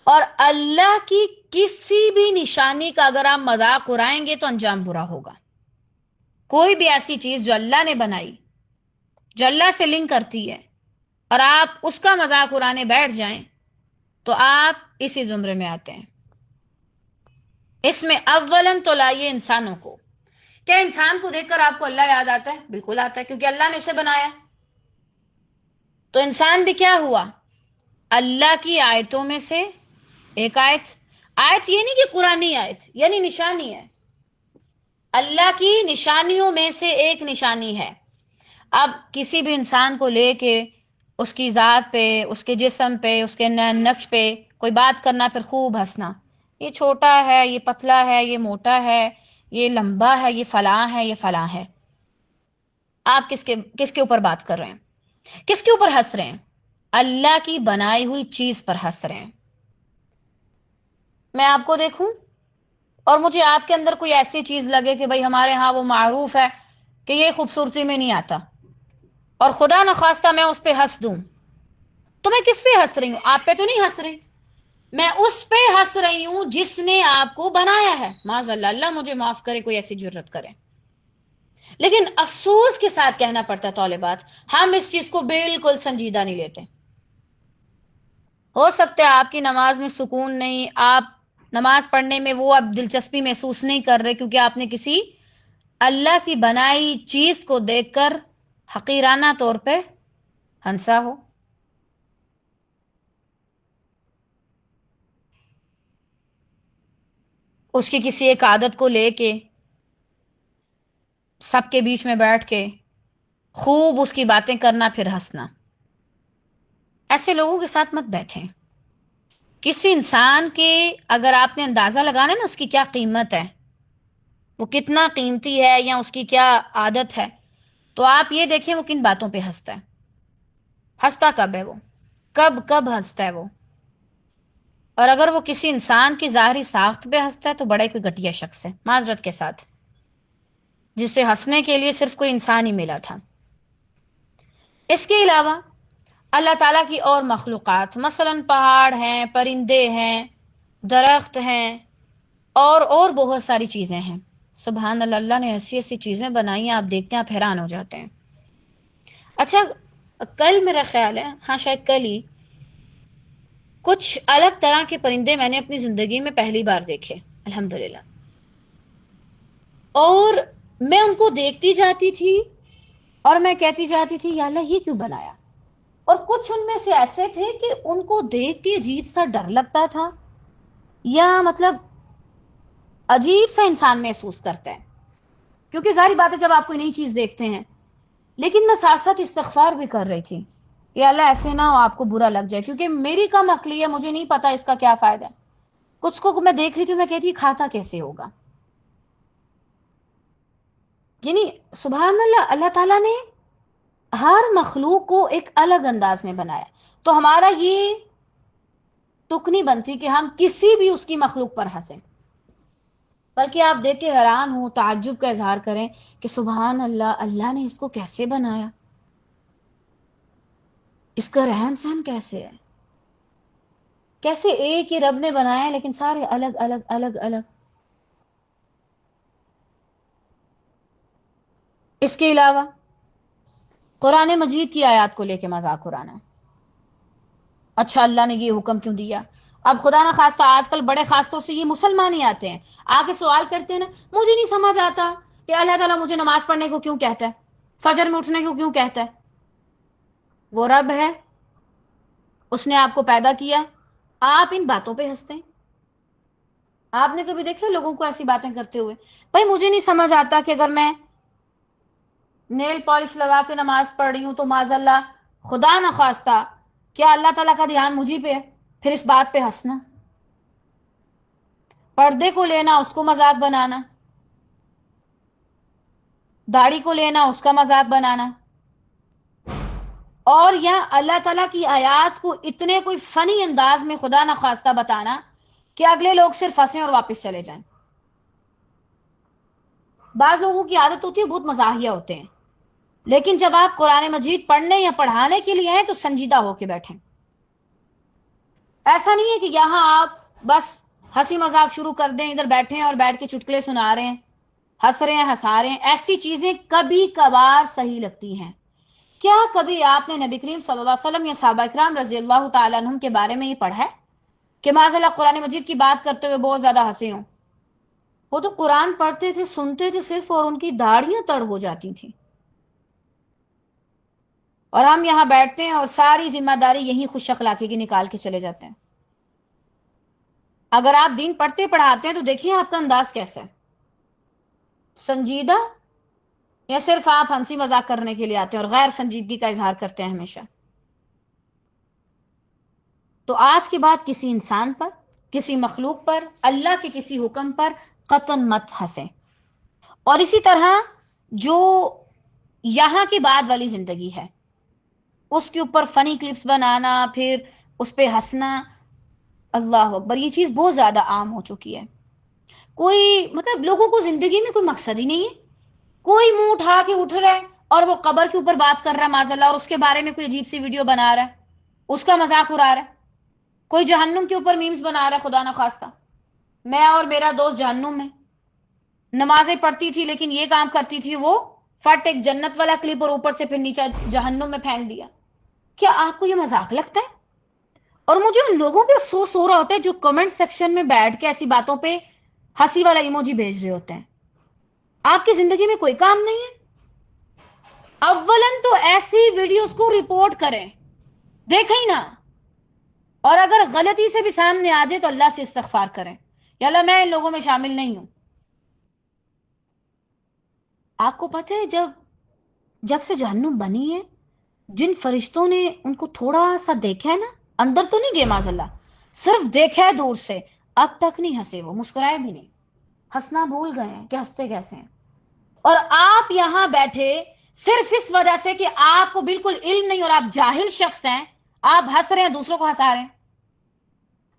اور اللہ کی کسی بھی نشانی کا اگر آپ مذاق اڑائیں گے تو انجام برا ہوگا. کوئی بھی ایسی چیز جو اللہ نے بنائی، جو اللہ سے لنک کرتی ہے، اور آپ اس کا مذاق اڑانے بیٹھ جائیں تو آپ اسی زمرے میں آتے ہیں. اس میں اولاً تو لائیے انسانوں کو. کیا انسان کو دیکھ کر آپ کو اللہ یاد آتا ہے؟ بالکل آتا ہے، کیونکہ اللہ نے اسے بنایا. تو انسان بھی کیا ہوا؟ اللہ کی آیتوں میں سے ایک آیت. آیت یہ نہیں کہ قرآنی آیت، یعنی نشانی ہے، اللہ کی نشانیوں میں سے ایک نشانی ہے. اب کسی بھی انسان کو لے کے اس کی ذات پہ، اس کے جسم پہ، اس کے نقش پہ کوئی بات کرنا، پھر خوب ہنسنا، یہ چھوٹا ہے، یہ پتلا ہے، یہ موٹا ہے، یہ لمبا ہے، یہ فلاں ہے، یہ فلاں ہے. آپ کس کے اوپر بات کر رہے ہیں؟ کس کے اوپر ہنس رہے ہیں؟ اللہ کی بنائی ہوئی چیز پر ہنس رہے ہیں. میں آپ کو دیکھوں اور مجھے آپ کے اندر کوئی ایسی چیز لگے کہ بھئی ہمارے ہاں وہ معروف ہے کہ یہ خوبصورتی میں نہیں آتا، اور خدا نخواستہ میں اس پہ ہنس دوں، تو میں کس پہ ہنس رہی ہوں؟ آپ پہ تو نہیں ہنس رہی، میں اس پہ ہنس رہی ہوں جس نے آپ کو بنایا ہے. معاذ اللہ، اللہ مجھے معاف کرے کوئی ایسی جرت کرے. لیکن افسوس کے ساتھ کہنا پڑتا ہے طالبات، ہم اس چیز کو بالکل سنجیدہ نہیں لیتے. ہو سکتا ہے آپ کی نماز میں سکون نہیں، آپ نماز پڑھنے میں وہ اب دلچسپی محسوس نہیں کر رہے، کیونکہ آپ نے کسی اللہ کی بنائی چیز کو دیکھ کر حقیرانہ طور پہ ہنسا ہو. اس کی کسی ایک عادت کو لے کے سب کے بیچ میں بیٹھ کے خوب اس کی باتیں کرنا پھر ہنسنا، ایسے لوگوں کے ساتھ مت بیٹھیں۔ کسی انسان کے اگر آپ نے اندازہ لگانا نا اس کی کیا قیمت ہے، وہ کتنا قیمتی ہے یا اس کی کیا عادت ہے، تو آپ یہ دیکھیں وہ کن باتوں پہ ہنستا ہے۔ ہنستا کب ہے وہ، کب کب ہنستا ہے وہ؟ اور اگر وہ کسی انسان کی ظاہری ساخت پہ ہنستا ہے تو بڑا کوئی گھٹیا شخص ہے، معذرت کے ساتھ، جس سے ہنسنے کے لیے صرف کوئی انسان ہی ملا تھا۔ اس کے علاوہ اللہ تعالیٰ کی اور مخلوقات، مثلا پہاڑ ہیں، پرندے ہیں، درخت ہیں، اور بہت ساری چیزیں ہیں۔ سبحان اللہ، اللہ نے ایسی ایسی چیزیں بنائی ہیں، آپ دیکھتے ہیں آپ حیران ہو جاتے ہیں۔ اچھا، کل میرا خیال ہے، ہاں شاید کل ہی، کچھ الگ طرح کے پرندے میں نے اپنی زندگی میں پہلی بار دیکھے، الحمدللہ، اور میں ان کو دیکھتی جاتی تھی اور میں کہتی جاتی تھی یا اللہ یہ کیوں بنایا؟ اور کچھ ان میں سے ایسے تھے کہ ان کو دیکھ کے عجیب سا ڈر لگتا تھا، یا مطلب عجیب سا انسان محسوس کرتا ہے، کیونکہ ظاہری بات ہے جب آپ کوئی نئی چیز دیکھتے ہیں۔ لیکن میں ساتھ ساتھ استغفار بھی کر رہی تھی کہ اللہ ایسے نہ ہو آپ کو برا لگ جائے، کیونکہ میری کم عقلی ہے، مجھے نہیں پتا اس کا کیا فائدہ ہے۔ کچھ کو میں دیکھ رہی تھی، میں کہتی کھاتا کیسے ہوگا؟ یعنی سبحان اللہ، اللہ تعالیٰ نے ہر مخلوق کو ایک الگ انداز میں بنایا، تو ہمارا یہ تک نہیں بنتی کہ ہم کسی بھی اس کی مخلوق پر ہنسیں، بلکہ آپ دیکھ کے حیران ہوں، تعجب کا اظہار کریں کہ سبحان اللہ، اللہ نے اس کو کیسے بنایا، اس کا رہن سہن کیسے ہے، کیسے ایک ہی رب نے بنایا لیکن سارے الگ الگ الگ الگ۔ اس کے علاوہ قرآن مجید کی آیات کو لے کے مذاق اڑانا، اچھا اللہ نے یہ حکم کیوں دیا؟ اب خدا نہ خواستہ آج کل بڑے خاص طور سے یہ مسلمان ہی آتے ہیں، آ کے سوال کرتے ہیں نا، مجھے نہیں سمجھ آتا کہ اللہ تعالیٰ مجھے نماز پڑھنے کو کیوں کہتا ہے، فجر میں اٹھنے کو کیوں کہتا ہے؟ وہ رب ہے، اس نے آپ کو پیدا کیا، آپ ان باتوں پہ ہنستے ہیں؟ آپ نے کبھی دیکھا لوگوں کو ایسی باتیں کرتے ہوئے؟ بھائی مجھے نہیں سمجھ آتا کہ اگر میں نیل پالش لگا کے نماز پڑھ رہی ہوں تو معاذ اللہ، خدا نہ خواستہ، کیا اللہ تعالیٰ کا دھیان مجھے پہ ہے؟ پھر اس بات پہ ہنسنا، پردے کو لینا اس کو مذاق بنانا، داڑھی کو لینا اس کا مذاق بنانا، اور یا اللہ تعالیٰ کی آیات کو اتنے کوئی فنی انداز میں خدا نہ خواستہ بتانا کہ اگلے لوگ صرف ہنسیں اور واپس چلے جائیں۔ بعض لوگوں کی عادت ہوتی ہے بہت مزاحیہ ہوتے ہیں، لیکن جب آپ قرآن مجید پڑھنے یا پڑھانے کے لیے ہیں تو سنجیدہ ہو کے بیٹھیں۔ ایسا نہیں ہے کہ یہاں آپ بس ہنسی مذاق شروع کر دیں، ادھر بیٹھیں اور بیٹھ کے چٹکلے سنا رہے ہیں، ہنس رہے ہیں، ہنسا رہے ہیں۔ ایسی چیزیں کبھی کبھار صحیح لگتی ہیں۔ کیا کبھی آپ نے نبی کریم صلی اللہ علیہ وسلم یا صحابہ کرام رضی اللہ تعالیٰ عنہم کے بارے میں یہ پڑھا ہے کہ معاذ اللہ قرآن مجید کی بات کرتے ہوئے بہت زیادہ ہنسے ہوں؟ وہ تو قرآن پڑھتے تھے، سنتے تھے صرف، اور ان کی داڑھیاں تڑ ہو جاتی تھیں، اور ہم یہاں بیٹھتے ہیں اور ساری ذمہ داری یہی خوش اخلاقی کی نکال کے چلے جاتے ہیں۔ اگر آپ دین پڑھتے پڑھاتے ہیں تو دیکھیں آپ کا انداز کیسا ہے، سنجیدہ یا صرف آپ ہنسی مذاق کرنے کے لیے آتے ہیں اور غیر سنجیدگی کا اظہار کرتے ہیں ہمیشہ؟ تو آج کے بعد کسی انسان پر، کسی مخلوق پر، اللہ کے کسی حکم پر قطعاً مت ہنسیں۔ اور اسی طرح جو یہاں کے بعد والی زندگی ہے اس کے اوپر فنی کلپس بنانا، پھر اس پہ ہنسنا، اللہ اکبر، یہ چیز بہت زیادہ عام ہو چکی ہے۔ کوئی مطلب لوگوں کو زندگی میں کوئی مقصد ہی نہیں ہے، کوئی منہ اٹھا کے اٹھ رہا ہے اور وہ قبر کے اوپر بات کر رہا ہے معاذ اللہ، اور اس کے بارے میں کوئی عجیب سی ویڈیو بنا رہا ہے، اس کا مذاق اڑا رہا ہے، کوئی جہنم کے اوپر میمز بنا رہا ہے، خدا نہ خواستہ میں اور میرا دوست جہنم میں، نمازیں پڑھتی تھی لیکن یہ کام کرتی تھی، وہ فٹ ایک جنت والا کلپ اور اوپر سے پھر نیچے جہنم میں پھینک دیا۔ کیا آپ کو یہ مذاق لگتا ہے؟ اور مجھے ان لوگوں پہ افسوس ہو رہا ہوتا ہے جو کمنٹ سیکشن میں بیٹھ کے ایسی باتوں پہ ہنسی والا ایموجی بھیج رہے ہوتے ہیں۔ آپ کی زندگی میں کوئی کام نہیں ہے؟ اولن تو ایسی ویڈیوز کو رپورٹ کریں، دیکھیں نا، اور اگر غلطی سے بھی سامنے آ جائے تو اللہ سے استغفار کریں یا اللہ میں ان لوگوں میں شامل نہیں ہوں. آپ کو پتہ ہے جب سے جہنم بنی ہے، جن فرشتوں نے ان کو تھوڑا سا دیکھا ہے نا، اندر تو نہیں گئے معاذ اللہ، صرف دیکھا ہے دور سے، اب تک نہیں ہنسے، وہ مسکرائے بھی نہیں. ہنسنا بھول گئے ہیں کہ ہنستے کیسے ہیں. اور آپ یہاں بیٹھے صرف اس وجہ سے کہ آپ کو بالکل علم نہیں اور آپ جاہل شخص ہیں، آپ ہنس رہے ہیں، دوسروں کو ہنسا رہے ہیں.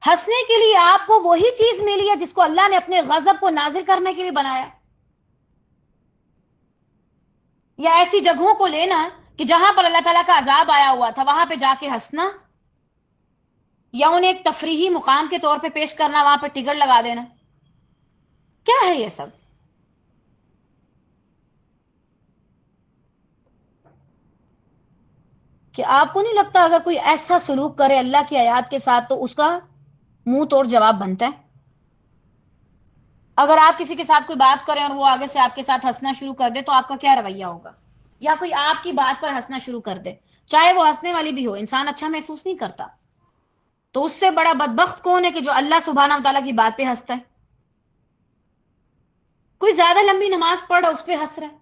ہنسنے کے لیے آپ کو وہی چیز ملی ہے جس کو اللہ نے اپنے غضب کو نازل کرنے کے لیے بنایا. یا ایسی جگہوں کو لینا کہ جہاں پر اللہ تعالیٰ کا عذاب آیا ہوا تھا وہاں پہ جا کے ہنسنا، یا انہیں ایک تفریحی مقام کے طور پہ پیش کرنا، وہاں پہ ٹکٹ لگا دینا. کیا ہے یہ سب؟ کہ آپ کو نہیں لگتا اگر کوئی ایسا سلوک کرے اللہ کی آیات کے ساتھ تو اس کا منہ توڑ جواب بنتا ہے؟ اگر آپ کسی کے ساتھ کوئی بات کریں اور وہ آگے سے آپ کے ساتھ ہنسنا شروع کر دے تو آپ کا کیا رویہ ہوگا؟ یا کوئی آپ کی بات پر ہنسنا شروع کر دے، چاہے وہ ہنسنے والی بھی ہو، انسان اچھا محسوس نہیں کرتا. تو اس سے بڑا بدبخت کون ہے کہ جو اللہ سبحانہ و تعالیٰ کی بات پہ ہنستا ہے؟ کوئی زیادہ لمبی نماز پڑھ رہا ہے اس پہ ہنس رہا ہے.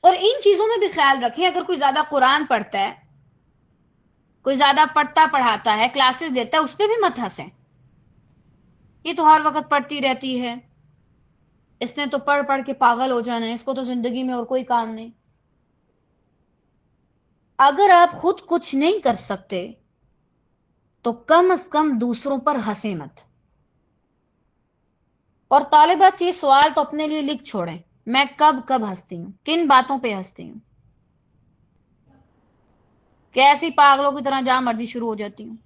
اور ان چیزوں میں بھی خیال رکھیں، اگر کوئی زیادہ قرآن پڑھتا ہے، کوئی زیادہ پڑھتا پڑھاتا ہے، کلاسز دیتا ہے، اس پہ بھی مت ہنسیں. یہ تو ہر وقت پڑھتی رہتی ہے، اس نے تو پڑھ پڑھ کے پاگل ہو جانا ہے، اس کو تو زندگی میں اور کوئی کام نہیں. اگر آپ خود کچھ نہیں کر سکتے تو کم از کم دوسروں پر ہنسیں مت. اور طالبات یہ سوال تو اپنے لیے لکھ چھوڑیں، میں کب کب ہنستی ہوں، کن باتوں پہ ہنستی ہوں، کہ ایسی پاگلوں کی طرح جہاں مرضی شروع ہو جاتی ہوں.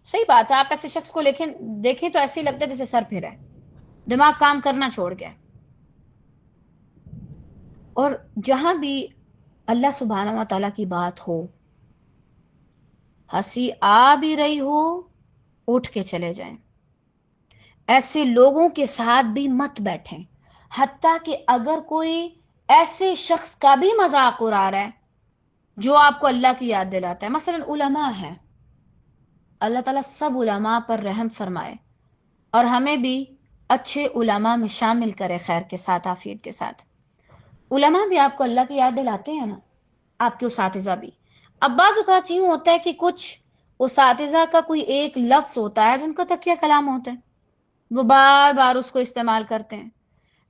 صحیح بات ہے، آپ ایسے شخص کو دیکھیں تو ایسے ہی لگتا ہے جیسے سر پھرا ہے، دماغ کام کرنا چھوڑ گیا. اور جہاں بھی اللہ سبحانہ و تعالیٰ کی بات ہو، ہنسی آ بھی رہی ہو، اٹھ کے چلے جائیں. ایسے لوگوں کے ساتھ بھی مت بیٹھیں، حتیٰ کہ اگر کوئی ایسے شخص کا بھی مذاق اڑا رہا ہے جو آپ کو اللہ کی یاد دلاتا ہے. مثلا علماء ہے، اللہ تعالیٰ سب علماء پر رحم فرمائے اور ہمیں بھی اچھے علماء میں شامل کرے، خیر کے ساتھ، عافیت کے ساتھ. علماء بھی آپ کو اللہ کی یاد دلاتے ہیں نا، آپ کے اساتذہ بھی. اب بعض اوقات یوں ہوتا ہے کہ کچھ اساتذہ کا کوئی ایک لفظ ہوتا ہے جو ان کا تکیہ کلام ہوتا ہے، وہ بار بار اس کو استعمال کرتے ہیں.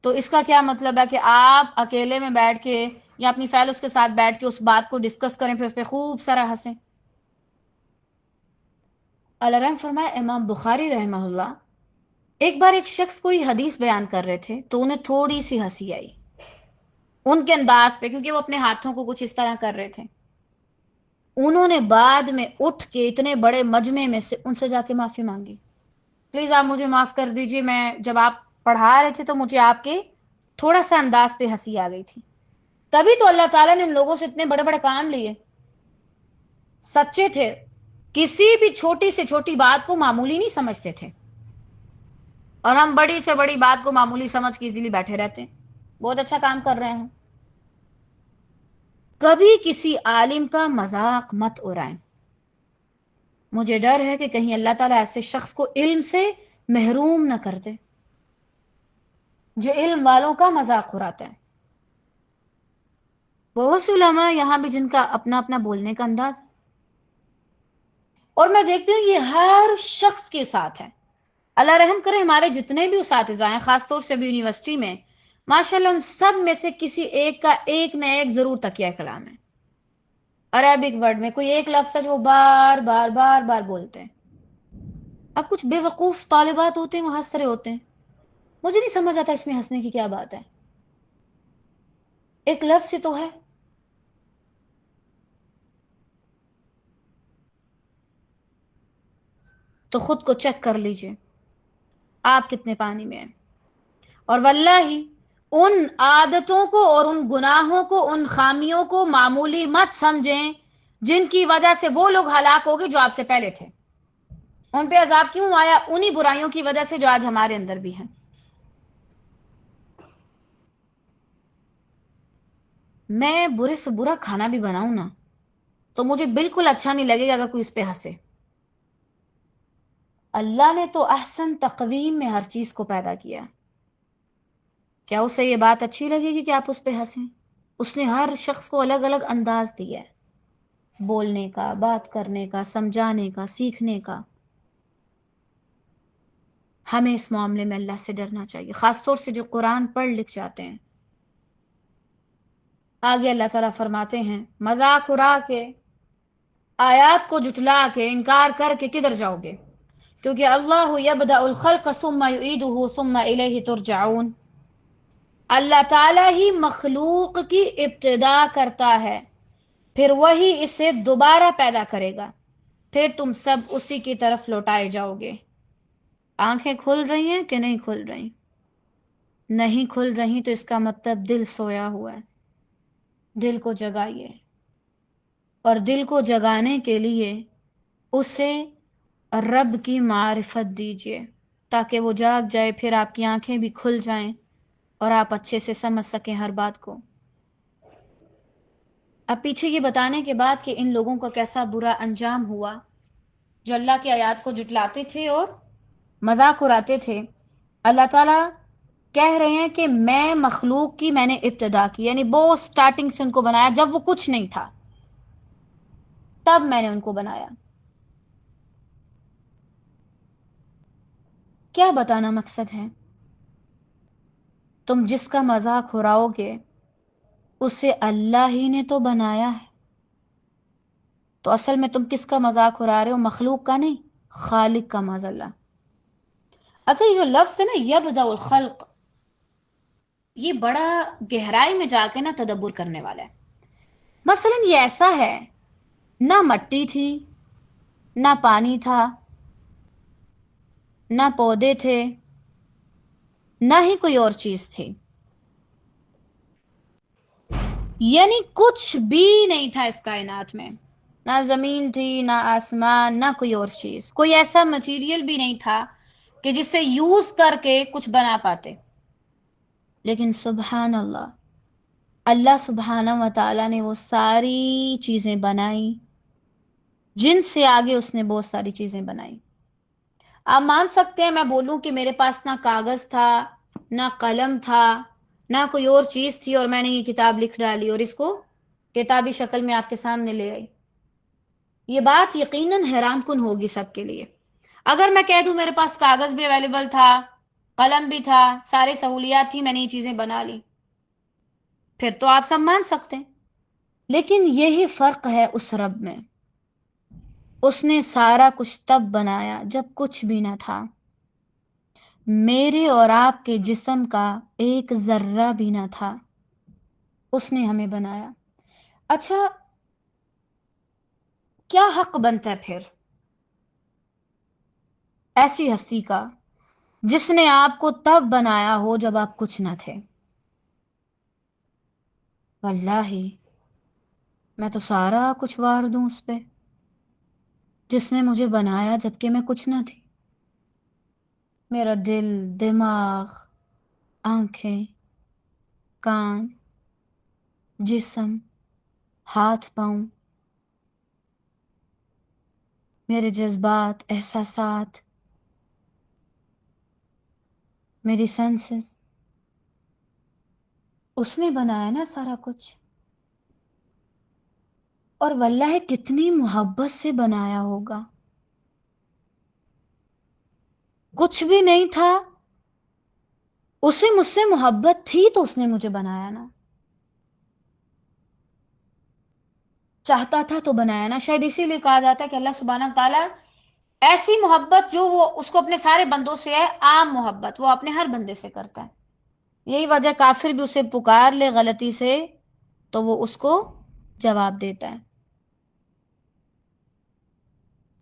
تو اس کا کیا مطلب ہے کہ آپ اکیلے میں بیٹھ کے یا اپنی فیلوز کے ساتھ بیٹھ کے اس بات کو ڈسکس کریں، پھر اس پہ خوب سارا ہنسیں. اللہ رحم فرمائے امام بخاری رحمہ اللہ، ایک بار ایک شخص کوئی حدیث بیان کر رہے تھے تو انہیں تھوڑی سی ہنسی آئی ان کے انداز پہ، کیونکہ وہ اپنے ہاتھوں کو کچھ اس طرح کر رہے تھے. انہوں نے بعد میں اٹھ کے اتنے بڑے مجمع میں سے ان سے جا کے معافی مانگی، پلیز آپ مجھے معاف کر دیجئے، میں جب آپ پڑھا رہے تھے تو مجھے آپ کے تھوڑا سا انداز پہ ہنسی آ گئی تھی. تبھی تو اللہ تعالیٰ نے ان لوگوں سے اتنے بڑے بڑے کام لیے. سچے تھے، کسی بھی چھوٹی سے چھوٹی بات کو معمولی نہیں سمجھتے تھے، اور ہم بڑی سے بڑی بات کو معمولی سمجھ کے ایزیلی بیٹھے رہتے ہیں. بہت اچھا کام کر رہے ہیں. کبھی کسی عالم کا مذاق مت اڑائیں. مجھے ڈر ہے کہ کہیں اللہ تعالیٰ ایسے شخص کو علم سے محروم نہ کر دے جو علم والوں کا مذاق اڑاتا ہے. بہت سے علماء یہاں بھی جن کا اپنا اپنا بولنے کا انداز ہے، اور میں دیکھتی ہوں یہ ہر شخص کے ساتھ ہے. اللہ رحم کرے، ہمارے جتنے بھی اساتذہ ہیں، خاص طور سے بھی یونیورسٹی میں، ماشاءاللہ ان سب میں سے کسی ایک کا ایک نہ ایک ضرور تکیہ کلام ہے. عربک ورڈ میں کوئی ایک لفظ ہے جو وہ بار بار بار بار بولتے ہیں. اب کچھ بے وقوف طالبات ہوتے ہیں وہ ہنس رہے ہوتے ہیں، مجھے نہیں سمجھ آتا اس میں ہنسنے کی کیا بات ہے، ایک لفظ سے تو ہے. تو خود کو چیک کر لیجئے آپ کتنے پانی میں ہیں. اور واللہ ان عادتوں کو اور ان گناہوں کو، ان خامیوں کو معمولی مت سمجھیں جن کی وجہ سے وہ لوگ ہلاک ہو گئے جو آپ سے پہلے تھے. ان پہ عذاب کیوں آیا؟ انہی برائیوں کی وجہ سے جو آج ہمارے اندر بھی ہیں. میں برے سے برا کھانا بھی بناؤں نا تو مجھے بالکل اچھا نہیں لگے گا اگر کوئی اس پہ ہنسے. اللہ نے تو احسن تقویم میں ہر چیز کو پیدا کیا، کیا اسے یہ بات اچھی لگے گی کہ آپ اس پہ ہنسیں؟ اس نے ہر شخص کو الگ الگ انداز دیا ہے، بولنے کا، بات کرنے کا، سمجھانے کا، سیکھنے کا۔ ہمیں اس معاملے میں اللہ سے ڈرنا چاہیے، خاص طور سے جو قرآن پڑھ لکھ جاتے ہیں۔ آگے اللہ تعالیٰ فرماتے ہیں، مذاق اڑا کے، آیات کو جٹلا کے، انکار کر کے کدھر جاؤ گے؟ کیونکہ اللہ یبدأ الخلق ثم یعیدہ ثم الیہ ترجعون، اللہ تعالیٰ ہی مخلوق کی ابتدا کرتا ہے، پھر وہی اسے دوبارہ پیدا کرے گا، پھر تم سب اسی کی طرف لوٹائے جاؤ گے۔ آنکھیں کھل رہی ہیں کہ نہیں کھل رہی؟ نہیں کھل رہی تو اس کا مطلب دل سویا ہوا ہے۔ دل کو جگائیے، اور دل کو جگانے کے لیے اسے رب کی معرفت دیجیے تاکہ وہ جاگ جائے، پھر آپ کی آنکھیں بھی کھل جائیں اور آپ اچھے سے سمجھ سکیں ہر بات کو۔ اب پیچھے یہ بتانے کے بعد کہ ان لوگوں کا کیسا برا انجام ہوا جو اللہ کی آیات کو جھٹلاتے تھے اور مذاق اڑاتے تھے، اللہ تعالیٰ کہہ رہے ہیں کہ میں مخلوق کی میں نے ابتدا کی، یعنی بہت سٹارٹنگ سے ان کو بنایا، جب وہ کچھ نہیں تھا تب میں نے ان کو بنایا۔ کیا بتانا مقصد ہے؟ تم جس کا مذاق اڑاؤ گے اسے اللہ ہی نے تو بنایا ہے، تو اصل میں تم کس کا مذاق اڑا رہے ہو؟ مخلوق کا نہیں، خالق کا، معاذ اللہ۔ اچھا، یہ جو لفظ ہے نا یبدأ الخلق، یہ بڑا گہرائی میں جا کے نا تدبر کرنے والا ہے۔ مثلا یہ ایسا ہے، نہ مٹی تھی، نہ پانی تھا، نہ پودے تھے، نہ ہی کوئی اور چیز تھی، یعنی کچھ بھی نہیں تھا اس کائنات میں، نہ زمین تھی، نہ آسمان، نہ کوئی اور چیز، کوئی ایسا مٹیریل بھی نہیں تھا کہ جسے یوز کر کے کچھ بنا پاتے۔ لیکن سبحان اللہ، اللہ سبحانہ و تعالیٰ نے وہ ساری چیزیں بنائی جن سے آگے اس نے بہت ساری چیزیں بنائی۔ آپ مان سکتے ہیں میں بولوں کہ میرے پاس نہ کاغذ تھا، نہ قلم تھا، نہ کوئی اور چیز تھی، اور میں نے یہ کتاب لکھ ڈالی اور اس کو کتابی شکل میں آپ کے سامنے لے آئی، یہ بات یقیناً حیران کن ہوگی سب کے لیے۔ اگر میں کہہ دوں میرے پاس کاغذ بھی اویلیبل تھا، قلم بھی تھا، ساری سہولیات تھی، میں نے یہ چیزیں بنا لی، پھر تو آپ سب مان سکتے ہیں۔ لیکن یہی فرق ہے اس رب میں، اس نے سارا کچھ تب بنایا جب کچھ بھی نہ تھا، میرے اور آپ کے جسم کا ایک ذرہ بھی نہ تھا، اس نے ہمیں بنایا۔ اچھا، کیا حق بنتا ہے پھر ایسی ہستی کا جس نے آپ کو تب بنایا ہو جب آپ کچھ نہ تھے؟ واللہ میں تو سارا کچھ وار دوں اس پہ جس نے مجھے بنایا جبکہ میں کچھ نہ تھی۔ میرا دل، دماغ، آنکھیں، کان، جسم، ہاتھ پاؤں، میرے جذبات، احساسات، میری سینسز، اس نے بنایا نا سارا کچھ۔ اور واللہ کتنی محبت سے بنایا ہوگا، کچھ بھی نہیں تھا، اسے مجھ سے محبت تھی تو اس نے مجھے بنایا نا، چاہتا تھا تو بنایا نا۔ شاید اسی لیے کہا جاتا ہے کہ اللہ سبحانہ تعالیٰ ایسی محبت جو وہ اس کو اپنے سارے بندوں سے ہے، عام محبت وہ اپنے ہر بندے سے کرتا ہے۔ یہی وجہ کافر بھی اسے پکار لے غلطی سے تو وہ اس کو جواب دیتا ہے۔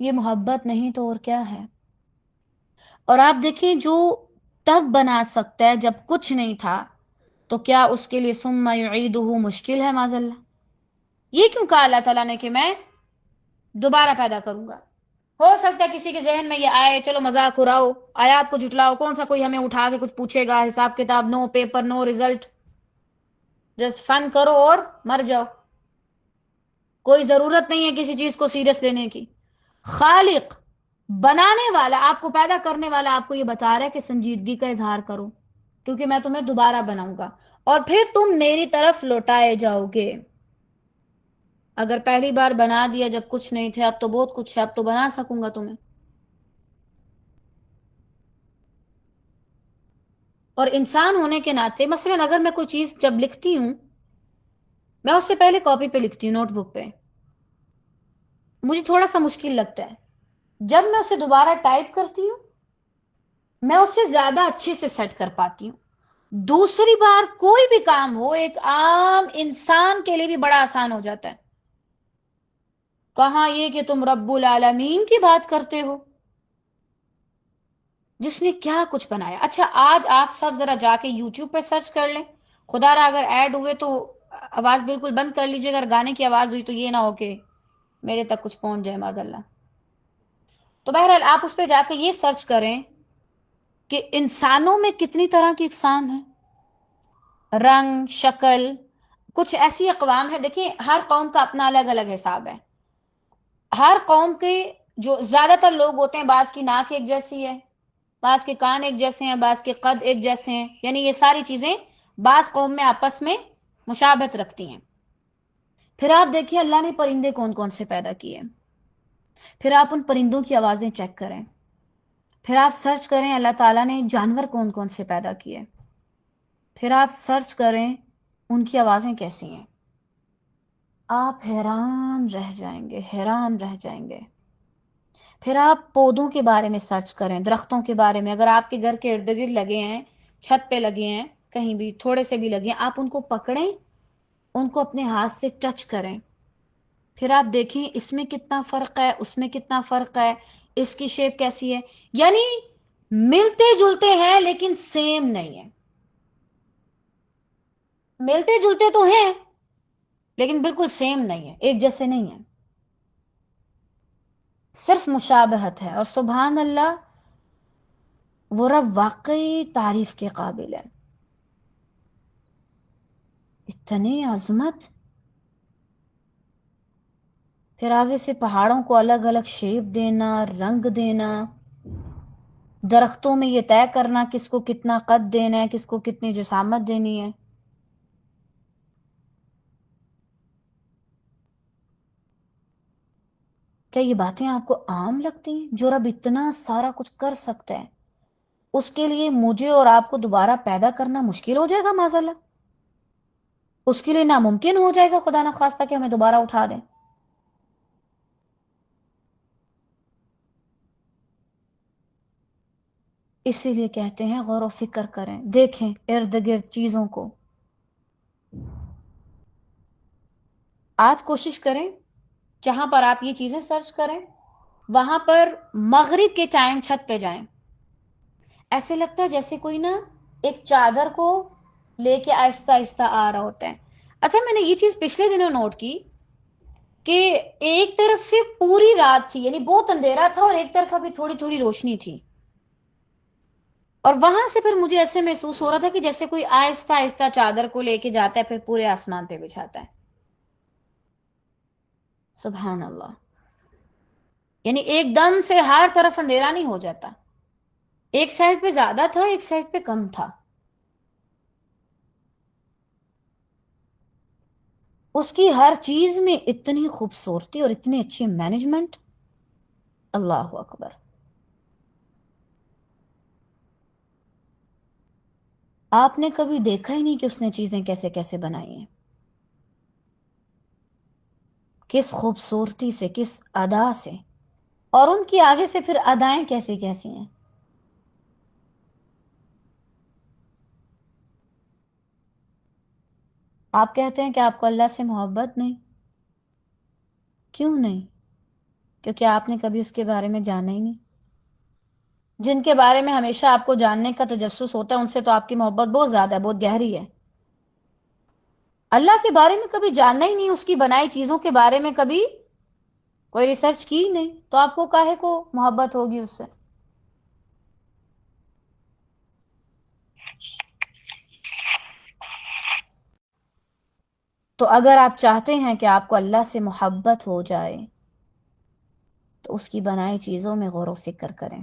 یہ محبت نہیں تو اور کیا ہے؟ اور آپ دیکھیں، جو تب بنا سکتا ہے جب کچھ نہیں تھا، تو کیا اس کے لیے ثم یعیدہ مشکل ہے؟ معاذ اللہ، یہ کیوں کہا اللہ تعالیٰ نے کہ میں دوبارہ پیدا کروں گا؟ ہو سکتا ہے کسی کے ذہن میں یہ آئے چلو مذاق اڑاؤ، آیات کو جھٹلاؤ، کون سا کوئی ہمیں اٹھا کے کچھ پوچھے گا، حساب کتاب نو، paper no, result, just fun کرو اور مر جاؤ، کوئی ضرورت نہیں ہے کسی چیز کو سیریس لینے کی۔ خالق بنانے والا، آپ کو پیدا کرنے والا آپ کو یہ بتا رہا ہے کہ سنجیدگی کا اظہار کرو، کیونکہ میں تمہیں دوبارہ بناؤں گا اور پھر تم میری طرف لوٹائے جاؤ گے۔ اگر پہلی بار بنا دیا جب کچھ نہیں تھے، اب تو بہت کچھ ہے، اب تو بنا سکوں گا تمہیں۔ اور انسان ہونے کے ناطے مثلا اگر میں کوئی چیز جب لکھتی ہوں، میں اس سے پہلے کاپی پہ لکھتی ہوں، نوٹ بک پہ، مجھے تھوڑا سا مشکل لگتا ہے۔ جب میں اسے دوبارہ ٹائپ کرتی ہوں، میں اسے زیادہ اچھے سے سیٹ کر پاتی ہوں۔ دوسری بار کوئی بھی کام ہو ایک عام انسان کے لیے بھی بڑا آسان ہو جاتا ہے۔ کہاں یہ کہ تم رب العالمین کی بات کرتے ہو، جس نے کیا کچھ بنایا۔ اچھا آج آپ سب ذرا جا کے یوٹیوب پہ سرچ کر لیں، خدا را اگر ایڈ ہوئے تو آواز بالکل بند کر لیجیے، اگر گانے کی آواز ہوئی تو یہ نہ ہو کہ میرے تک کچھ پہنچ جائے معاذ اللہ۔ تو بہرحال آپ اس پہ جا کے یہ سرچ کریں کہ انسانوں میں کتنی طرح کی اقسام ہیں، رنگ شکل، کچھ ایسی اقوام ہے، دیکھیں ہر قوم کا اپنا الگ الگ حساب ہے۔ ہر قوم کے جو زیادہ تر لوگ ہوتے ہیں، بعض کی ناک ایک جیسی ہے، بعض کے کان ایک جیسے ہیں، بعض کے قد ایک جیسے ہیں، یعنی یہ ساری چیزیں بعض قوم میں آپس میں مشابہت رکھتی ہیں۔ پھر آپ دیکھیں اللہ نے پرندے کون کون سے پیدا کیے، پھر آپ ان پرندوں کی آوازیں چیک کریں، پھر آپ سرچ کریں اللہ تعالیٰ نے جانور کون کون سے پیدا کیے، پھر آپ سرچ کریں ان کی آوازیں کیسی ہیں، آپ حیران رہ جائیں گے، حیران رہ جائیں گے۔ پھر آپ پودوں کے بارے میں سرچ کریں، درختوں کے بارے میں، اگر آپ کے گھر کے ارد گرد لگے ہیں، چھت پہ لگے ہیں، کہیں بھی تھوڑے سے بھی لگے ہیں، آپ ان کو پکڑیں، ان کو اپنے ہاتھ سے ٹچ کریں، پھر آپ دیکھیں اس میں کتنا فرق ہے، اس میں کتنا فرق ہے، اس کی شیپ کیسی ہے، یعنی ملتے جلتے ہیں لیکن سیم نہیں ہے۔ ملتے جلتے تو ہیں لیکن بالکل سیم نہیں ہے، ایک جیسے نہیں ہیں، صرف مشابہت ہے۔ اور سبحان اللہ، وہ رب واقعی تعریف کے قابل ہے، اتنی عظمت۔ پھر آگے سے پہاڑوں کو الگ الگ شیپ دینا، رنگ دینا، درختوں میں یہ طے کرنا کس کو کتنا قد دینا ہے، کس کو کتنی جسامت دینی ہے۔ کیا یہ باتیں آپ کو عام لگتی ہیں؟ جو رب اتنا سارا کچھ کر سکتا ہے، اس کے لیے مجھے اور آپ کو دوبارہ پیدا کرنا مشکل ہو جائے گا معاذ اللہ؟ اس کے لیے ناممکن ہو جائے گا خدا نخواستہ کہ ہمیں دوبارہ اٹھا دیں؟ اسی لیے کہتے ہیں غور و فکر کریں، دیکھیں ارد گرد چیزوں کو۔ آج کوشش کریں جہاں پر آپ یہ چیزیں سرچ کریں وہاں پر مغرب کے ٹائم چھت پہ جائیں، ایسے لگتا ہے جیسے کوئی نا ایک چادر کو لے کے آہستہ آہستہ آ رہا ہوتا ہے۔ اچھا میں نے یہ چیز پچھلے دنوں نوٹ کی کہ ایک طرف سے پوری رات تھی، یعنی بہت اندھیرا تھا، اور ایک طرف ابھی تھوڑی تھوڑی روشنی تھی، اور وہاں سے پھر مجھے ایسے محسوس ہو رہا تھا کہ جیسے کوئی آہستہ آہستہ چادر کو لے کے جاتا ہے، پھر پورے آسمان پہ بچھاتا ہے۔ سبحان اللہ، یعنی ایک دم سے ہر طرف اندھیرا نہیں ہو جاتا، ایک سائڈ پہ زیادہ تھا، ایک سائڈ پہ کم تھا۔ اس کی ہر چیز میں اتنی خوبصورتی اور اتنی اچھی مینجمنٹ، اللہ اکبر۔ آپ نے کبھی دیکھا ہی نہیں کہ اس نے چیزیں کیسے کیسے بنائی ہیں، کس خوبصورتی سے، کس ادا سے، اور ان کی آگے سے پھر ادائیں کیسی کیسی ہیں۔ آپ کہتے ہیں کہ آپ کو اللہ سے محبت نہیں، کیوں نہیں؟ کیونکہ آپ نے کبھی اس کے بارے میں جانا ہی نہیں۔ جن کے بارے میں ہمیشہ آپ کو جاننے کا تجسس ہوتا ہے ان سے تو آپ کی محبت بہت زیادہ ہے، بہت گہری ہے۔ اللہ کے بارے میں کبھی جاننا ہی نہیں، اس کی بنائی چیزوں کے بارے میں کبھی کوئی ریسرچ کی ہی نہیں، تو آپ کو کاہے کو محبت ہوگی اس سے؟ تو اگر آپ چاہتے ہیں کہ آپ کو اللہ سے محبت ہو جائے تو اس کی بنائی چیزوں میں غور و فکر کریں.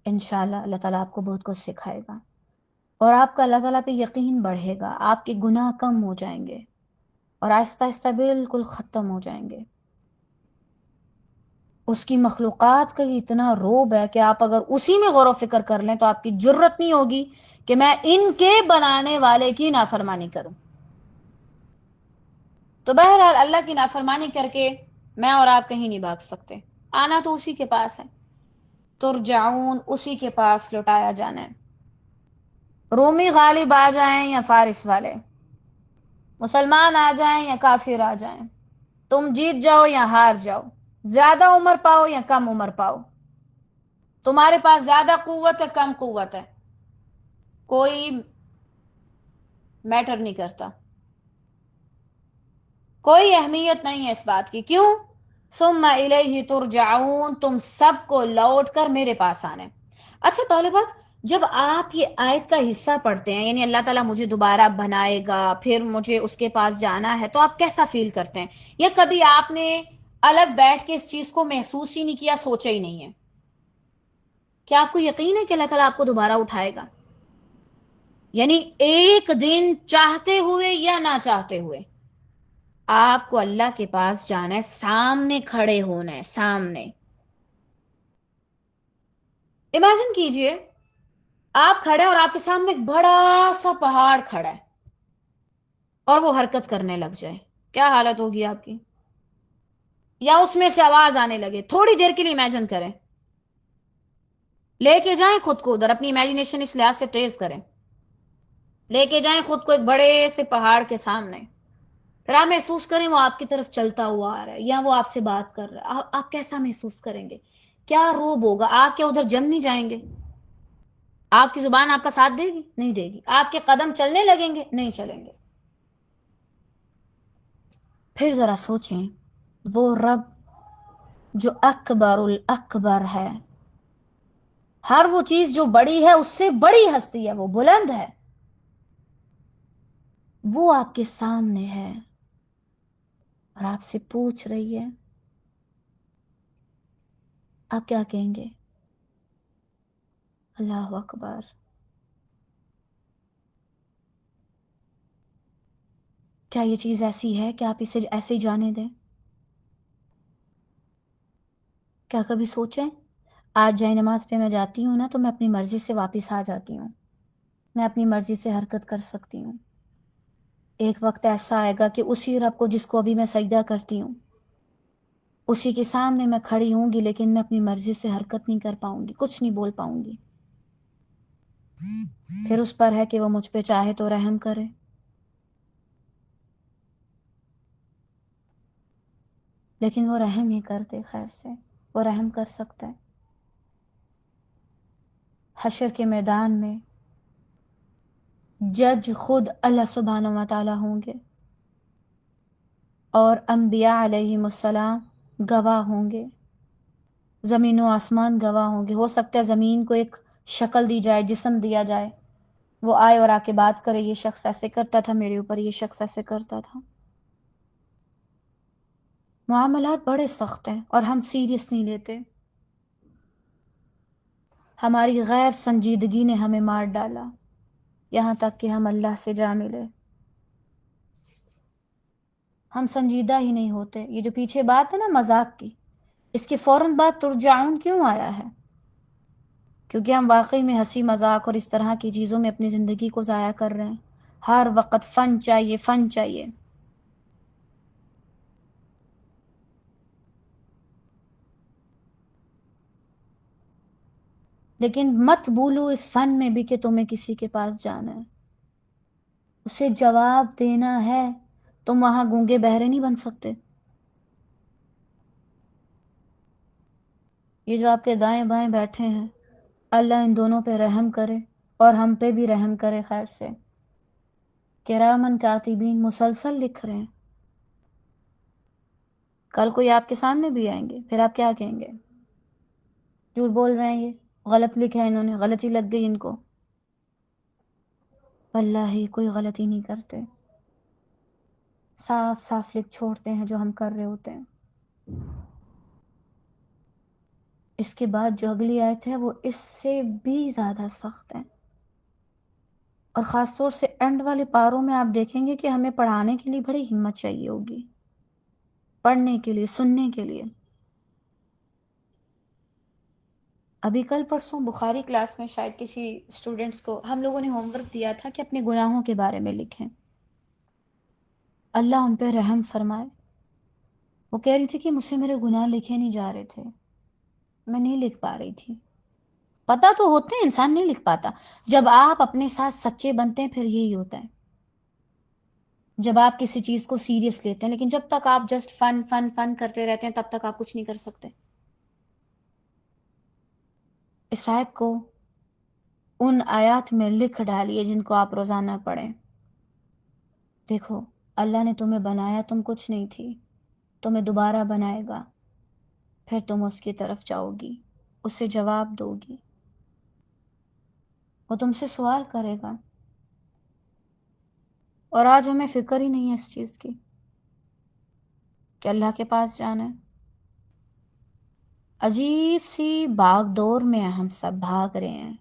انشاءاللہ اللہ تعالیٰ آپ کو بہت کچھ سکھائے گا، اور آپ کا اللہ تعالیٰ پہ یقین بڑھے گا، آپ کے گناہ کم ہو جائیں گے اور آہستہ آہستہ بالکل ختم ہو جائیں گے. اس کی مخلوقات کا اتنا روب ہے کہ آپ اگر اسی میں غور و فکر کر لیں تو آپ کی جرت نہیں ہوگی کہ میں ان کے بنانے والے کی نافرمانی کروں. تو بہرحال اللہ کی نافرمانی کر کے میں اور آپ کہیں نہیں بھاگ سکتے، آنا تو اسی کے پاس ہے. ترجعون، اسی کے پاس لوٹایا جانا ہے. رومی غالب آ جائیں یا فارس والے، مسلمان آ جائیں یا کافر آ جائیں، تم جیت جاؤ یا ہار جاؤ، زیادہ عمر پاؤ یا کم عمر پاؤ، تمہارے پاس زیادہ قوت ہے کم قوت ہے، کوئی میٹر نہیں کرتا، کوئی اہمیت نہیں ہے اس بات کی. کیوں؟ ثم الیہ ترجعون، تم سب کو لوٹ کر میرے پاس آنا ہے. اچھا طالبات، جب آپ یہ آیت کا حصہ پڑھتے ہیں، یعنی اللہ تعالیٰ مجھے دوبارہ بنائے گا، پھر مجھے اس کے پاس جانا ہے، تو آپ کیسا فیل کرتے ہیں؟ یا کبھی آپ نے الگ بیٹھ کے اس چیز کو محسوس ہی نہیں کیا، سوچا ہی نہیں ہے؟ کیا آپ کو یقین ہے کہ اللہ تعالیٰ آپ کو دوبارہ اٹھائے گا؟ یعنی ایک دن چاہتے ہوئے یا نہ چاہتے ہوئے آپ کو اللہ کے پاس جانا ہے، سامنے کھڑے ہونا ہے، سامنے. امیجن کیجئے آپ کھڑے اور آپ کے سامنے ایک بڑا سا پہاڑ کھڑا ہے اور وہ حرکت کرنے لگ جائے، کیا حالت ہوگی آپ کی؟ یا اس میں سے آواز آنے لگے، تھوڑی دیر کے لیے امیجن کریں، لے کے جائیں خود کو ادھر، اپنی امیجنیشن اس لحاظ سے تیز کریں، لے کے جائیں خود کو ایک بڑے سے پہاڑ کے سامنے، پھر آپ محسوس کریں وہ آپ کی طرف چلتا ہوا آ رہا ہے یا وہ آپ سے بات کر رہا ہے. آپ کیسا محسوس کریں گے؟ کیا روب ہوگا؟ آپ کیا ادھر جم نہیں جائیں گے؟ آپ کی زبان آپ کا ساتھ دے گی؟ نہیں دے گی. آپ کے قدم چلنے لگیں گے؟ نہیں چلیں گے. پھر ذرا سوچیں، وہ رب جو اکبر الاکبر ہے، ہر وہ چیز جو بڑی ہے اس سے بڑی ہستی ہے، وہ بلند ہے، وہ آپ کے سامنے ہے اور آپ سے پوچھ رہی ہے. آپ کیا کہیں گے؟ اللہ اکبر. کیا یہ چیز ایسی ہے کہ آپ اسے ایسے ہی جانے دیں؟ کیا کبھی سوچیں، آج جائے نماز پہ میں جاتی ہوں نا تو میں اپنی مرضی سے واپس آ جاتی ہوں، میں اپنی مرضی سے حرکت کر سکتی ہوں. ایک وقت ایسا آئے گا کہ اسی رب کو جس کو ابھی میں سجدہ کرتی ہوں، اسی کے سامنے میں کھڑی ہوں گی، لیکن میں اپنی مرضی سے حرکت نہیں کر پاؤں گی، کچھ نہیں بول پاؤں گی. پھر اس پر ہے کہ وہ مجھ پہ چاہے تو رحم کرے، لیکن وہ رحم ہی کر دے. خیر سے وہ رحم کر سکتا ہے. حشر کے میدان میں جج خود اللہ سبحانہ و تعالی ہوں گے، اور انبیاء علیہم السلام گواہ ہوں گے، زمین و آسمان گواہ ہوں گے. ہو سکتا ہے زمین کو ایک شکل دی جائے، جسم دیا جائے، وہ آئے اور آ کے بات کرے، یہ شخص ایسے کرتا تھا میرے اوپر، یہ شخص ایسے کرتا تھا. معاملات بڑے سخت ہیں اور ہم سیریس نہیں لیتے. ہماری غیر سنجیدگی نے ہمیں مار ڈالا، یہاں تک کہ ہم اللہ سے جا ملے. ہم سنجیدہ ہی نہیں ہوتے. یہ جو پیچھے بات ہے نا مذاق کی، اس کے فوراً بعد ترجعون کیوں آیا ہے؟ کیونکہ ہم واقعی میں ہنسی مذاق اور اس طرح کی چیزوں میں اپنی زندگی کو ضائع کر رہے ہیں. ہر وقت فن چاہیے، فن چاہیے. لیکن مت بھولو اس فن میں بھی کہ تمہیں کسی کے پاس جانا ہے، اسے جواب دینا ہے. تم وہاں گونگے بہرے نہیں بن سکتے. یہ جو آپ کے دائیں بائیں بیٹھے ہیں، اللہ ان دونوں پہ رحم کرے اور ہم پہ بھی رحم کرے. خیر سے کرامن کاتبین مسلسل لکھ رہے ہیں. کل کوئی آپ کے سامنے بھی آئیں گے، پھر آپ کیا کہیں گے؟ جھوٹ بول رہے ہیں، یہ غلط لکھا ہے، انہوں نے غلطی لگ گئی ان کو. واللہ کوئی غلطی نہیں کرتے، صاف صاف لکھ چھوڑتے ہیں جو ہم کر رہے ہوتے ہیں. اس کے بعد جو اگلی آیت ہے وہ اس سے بھی زیادہ سخت ہے، اور خاص طور سے اینڈ والے پاروں میں آپ دیکھیں گے کہ ہمیں پڑھانے کے لیے بڑی ہمت چاہیے ہوگی، پڑھنے کے لیے، سننے کے لیے۔ ابھی کل پرسوں بخاری کلاس میں شاید کسی اسٹوڈنٹس کو ہم لوگوں نے ہوم ورک دیا تھا کہ اپنے گناہوں کے بارے میں لکھیں، اللہ ان پہ رحم فرمائے۔ وہ کہہ رہی تھی کہ مجھ سے میرے گناہ لکھے نہیں جا رہے تھے، میں نہیں لکھ پا رہی تھی۔ پتہ تو ہوتے ہیں، انسان نہیں لکھ پاتا۔ جب آپ اپنے ساتھ سچے بنتے ہیں پھر یہی ہوتا ہے، جب آپ کسی چیز کو سیریس لیتے ہیں، لیکن جب تک آپ جسٹ فن فن فن کرتے رہتے ہیں تب تک آپ کچھ نہیں کر سکتے۔ اس آیت کو ان آیات میں لکھ ڈالیے جن کو آپ روزانہ پڑھیں۔ دیکھو، اللہ نے تمہیں بنایا، تم کچھ نہیں تھی، تمہیں دوبارہ بنائے گا، پھر تم اس کی طرف جاؤ گی، اس سے جواب دو گی، وہ تم سے سوال کرے گا۔ اور آج ہمیں فکر ہی نہیں ہے اس چیز کی کہ اللہ کے پاس جانا ہے۔ عجیب سی باغ دور میں ہم سب بھاگ رہے ہیں،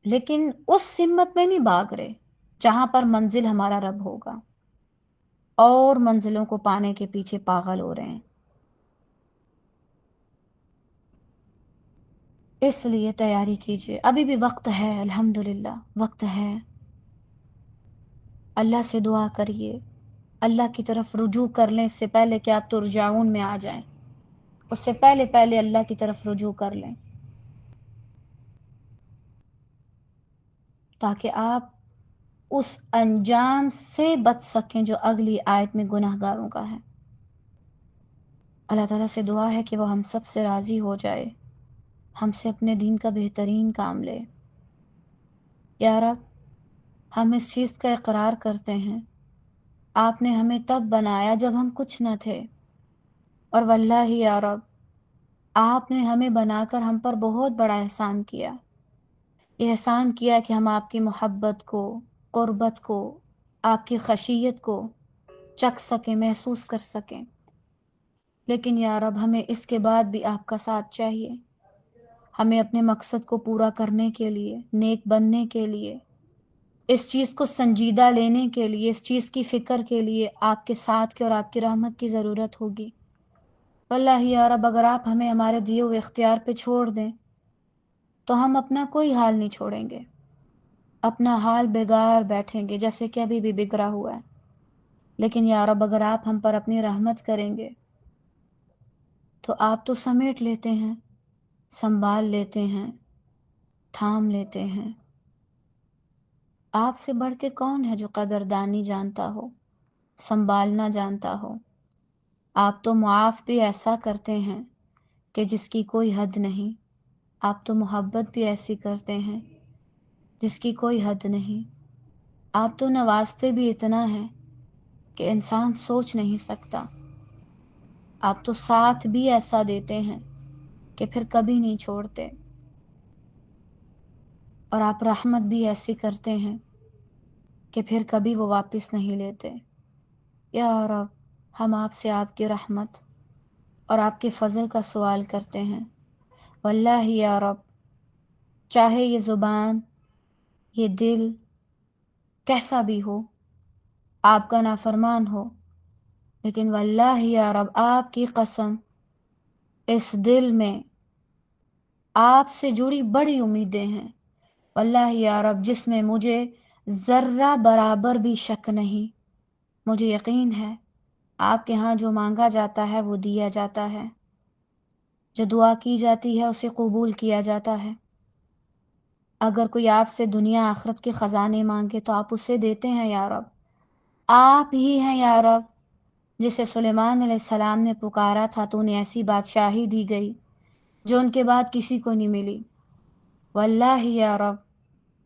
لیکن اس سمت میں نہیں بھاگ رہے جہاں پر منزل ہمارا رب ہوگا، اور منزلوں کو پانے کے پیچھے پاگل ہو رہے ہیں۔ اس لیے تیاری کیجیے، ابھی بھی وقت ہے، الحمدللہ وقت ہے۔ اللہ سے دعا کریے، اللہ کی طرف رجوع کر لیں، اس سے پہلے کہ آپ ترجعون میں آ جائیں، اس سے پہلے پہلے اللہ کی طرف رجوع کر لیں، تاکہ آپ اس انجام سے بچ سکیں جو اگلی آیت میں گناہ گاروں کا ہے۔ اللہ تعالیٰ سے دعا ہے کہ وہ ہم سب سے راضی ہو جائے، ہم سے اپنے دین کا بہترین کام لے۔ یا رب، ہم اس چیز کا اقرار کرتے ہیں، آپ نے ہمیں تب بنایا جب ہم کچھ نہ تھے، اور واللہ یا رب، آپ نے ہمیں بنا کر ہم پر بہت بڑا احسان کیا۔ یہ احسان کیا کہ ہم آپ کی محبت کو، قربت کو، آپ کی خشیت کو چکھ سکیں، محسوس کر سکیں۔ لیکن یا رب، ہمیں اس کے بعد بھی آپ کا ساتھ چاہیے، ہمیں اپنے مقصد کو پورا کرنے کے لیے، نیک بننے کے لیے، اس چیز کو سنجیدہ لینے کے لیے، اس چیز کی فکر کے لیے آپ کے ساتھ کی اور آپ کی رحمت کی ضرورت ہوگی۔ واللہ یا رب، اگر آپ ہمیں ہمارے دیے ہوئے اختیار پہ چھوڑ دیں تو ہم اپنا کوئی حال نہیں چھوڑیں گے، اپنا حال بگار بیٹھیں گے جیسے کہ ابھی بھی بگڑا ہوا ہے۔ لیکن یا رب، اگر آپ ہم پر اپنی رحمت کریں گے تو آپ تو سمیٹ لیتے ہیں، سنبھال لیتے ہیں، تھام لیتے ہیں۔ آپ سے بڑھ کے کون ہے جو قدردانی جانتا ہو، سنبھالنا جانتا ہو؟ آپ تو معاف بھی ایسا کرتے ہیں کہ جس کی کوئی حد نہیں، آپ تو محبت بھی ایسی کرتے ہیں جس کی کوئی حد نہیں، آپ تو نوازتے بھی اتنا ہے کہ انسان سوچ نہیں سکتا، آپ تو ساتھ بھی ایسا دیتے ہیں کہ پھر کبھی نہیں چھوڑتے، اور آپ رحمت بھی ایسی کرتے ہیں کہ پھر کبھی وہ واپس نہیں لیتے۔ یا رب، ہم آپ سے آپ کی رحمت اور آپ کے فضل کا سوال کرتے ہیں۔ واللہ یا رب، چاہے یہ زبان، یہ دل کیسا بھی ہو، آپ کا نافرمان ہو، لیکن واللہ یا رب، آپ کی قسم، اس دل میں آپ سے جڑی بڑی امیدیں ہیں۔ واللہ یا رب، جس میں مجھے ذرہ برابر بھی شک نہیں، مجھے یقین ہے آپ کے ہاں جو مانگا جاتا ہے وہ دیا جاتا ہے، جو دعا کی جاتی ہے اسے قبول کیا جاتا ہے۔ اگر کوئی آپ سے دنیا آخرت کے خزانے مانگے تو آپ اسے دیتے ہیں یا رب۔ آپ ہی ہیں یا رب جسے سلیمان علیہ السلام نے پکارا تھا تو انہیں ایسی بادشاہی دی گئی جو ان کے بعد کسی کو نہیں ملی۔ واللہ یا رب،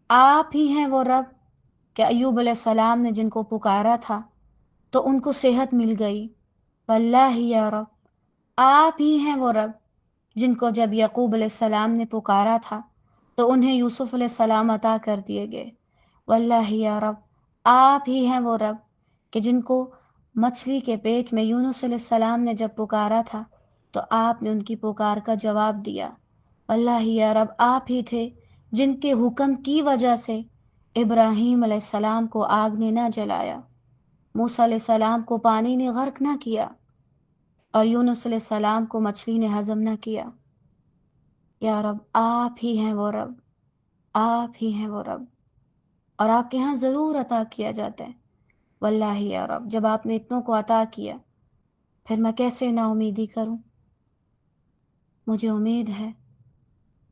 آپ ہی ہیں وہ رب کہ ایوب علیہ السلام نے جن کو پکارا تھا تو ان کو صحت مل گئی۔ واللہ یا رب، آپ ہی ہیں وہ رب جن کو جب یعقوب علیہ السلام نے پکارا تھا تو انہیں یوسف علیہ السلام عطا کر دیے گئے۔ واللہ یا رب، آپ ہی ہیں وہ رب کہ جن کو مچھلی کے پیٹ میں یونس علیہ السلام نے جب پکارا تھا تو آپ نے ان کی پکار کا جواب دیا۔ اللہ یا رب، آپ ہی تھے جن کے حکم کی وجہ سے ابراہیم علیہ السلام کو آگ نے نہ جلایا، موسیٰ علیہ السلام کو پانی نے غرق نہ کیا، اور یونس علیہ السلام کو مچھلی نے ہضم نہ کیا۔ یا رب، آپ ہی ہیں وہ رب، آپ ہی ہیں وہ رب، اور آپ کے ہاں ضرور عطا کیا جاتا ہے۔ واللہ یا رب، جب آپ نے اتنوں کو عطا کیا پھر میں کیسے نا امیدی کروں؟ مجھے امید ہے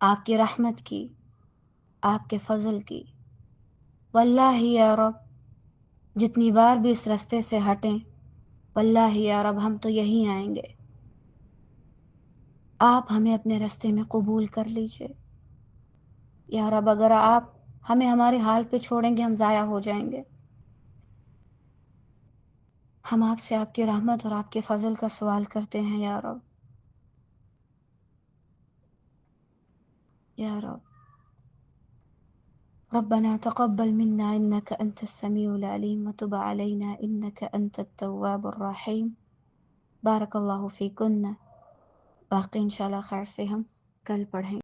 آپ کی رحمت کی، آپ کے فضل کی۔ واللہ یا رب، جتنی بار بھی اس رستے سے ہٹیں، واللہ یا رب ہم تو یہیں آئیں گے۔ آپ ہمیں اپنے رستے میں قبول کر لیجئے۔ یا رب، اگر آپ ہمیں ہمارے حال پہ چھوڑیں گے ہم ضائع ہو جائیں گے۔ ہم آپ سے آپ کی رحمت اور آپ کے فضل کا سوال کرتے ہیں یا رب، یا رب۔ ربنا تقبل منا إنك أنت السميع العليم وتب علينا إنك أنت التواب الرحيم۔ بارک اللہ فیکن۔ باقی انشاءاللہ خیر سے ہم کل پڑھیں۔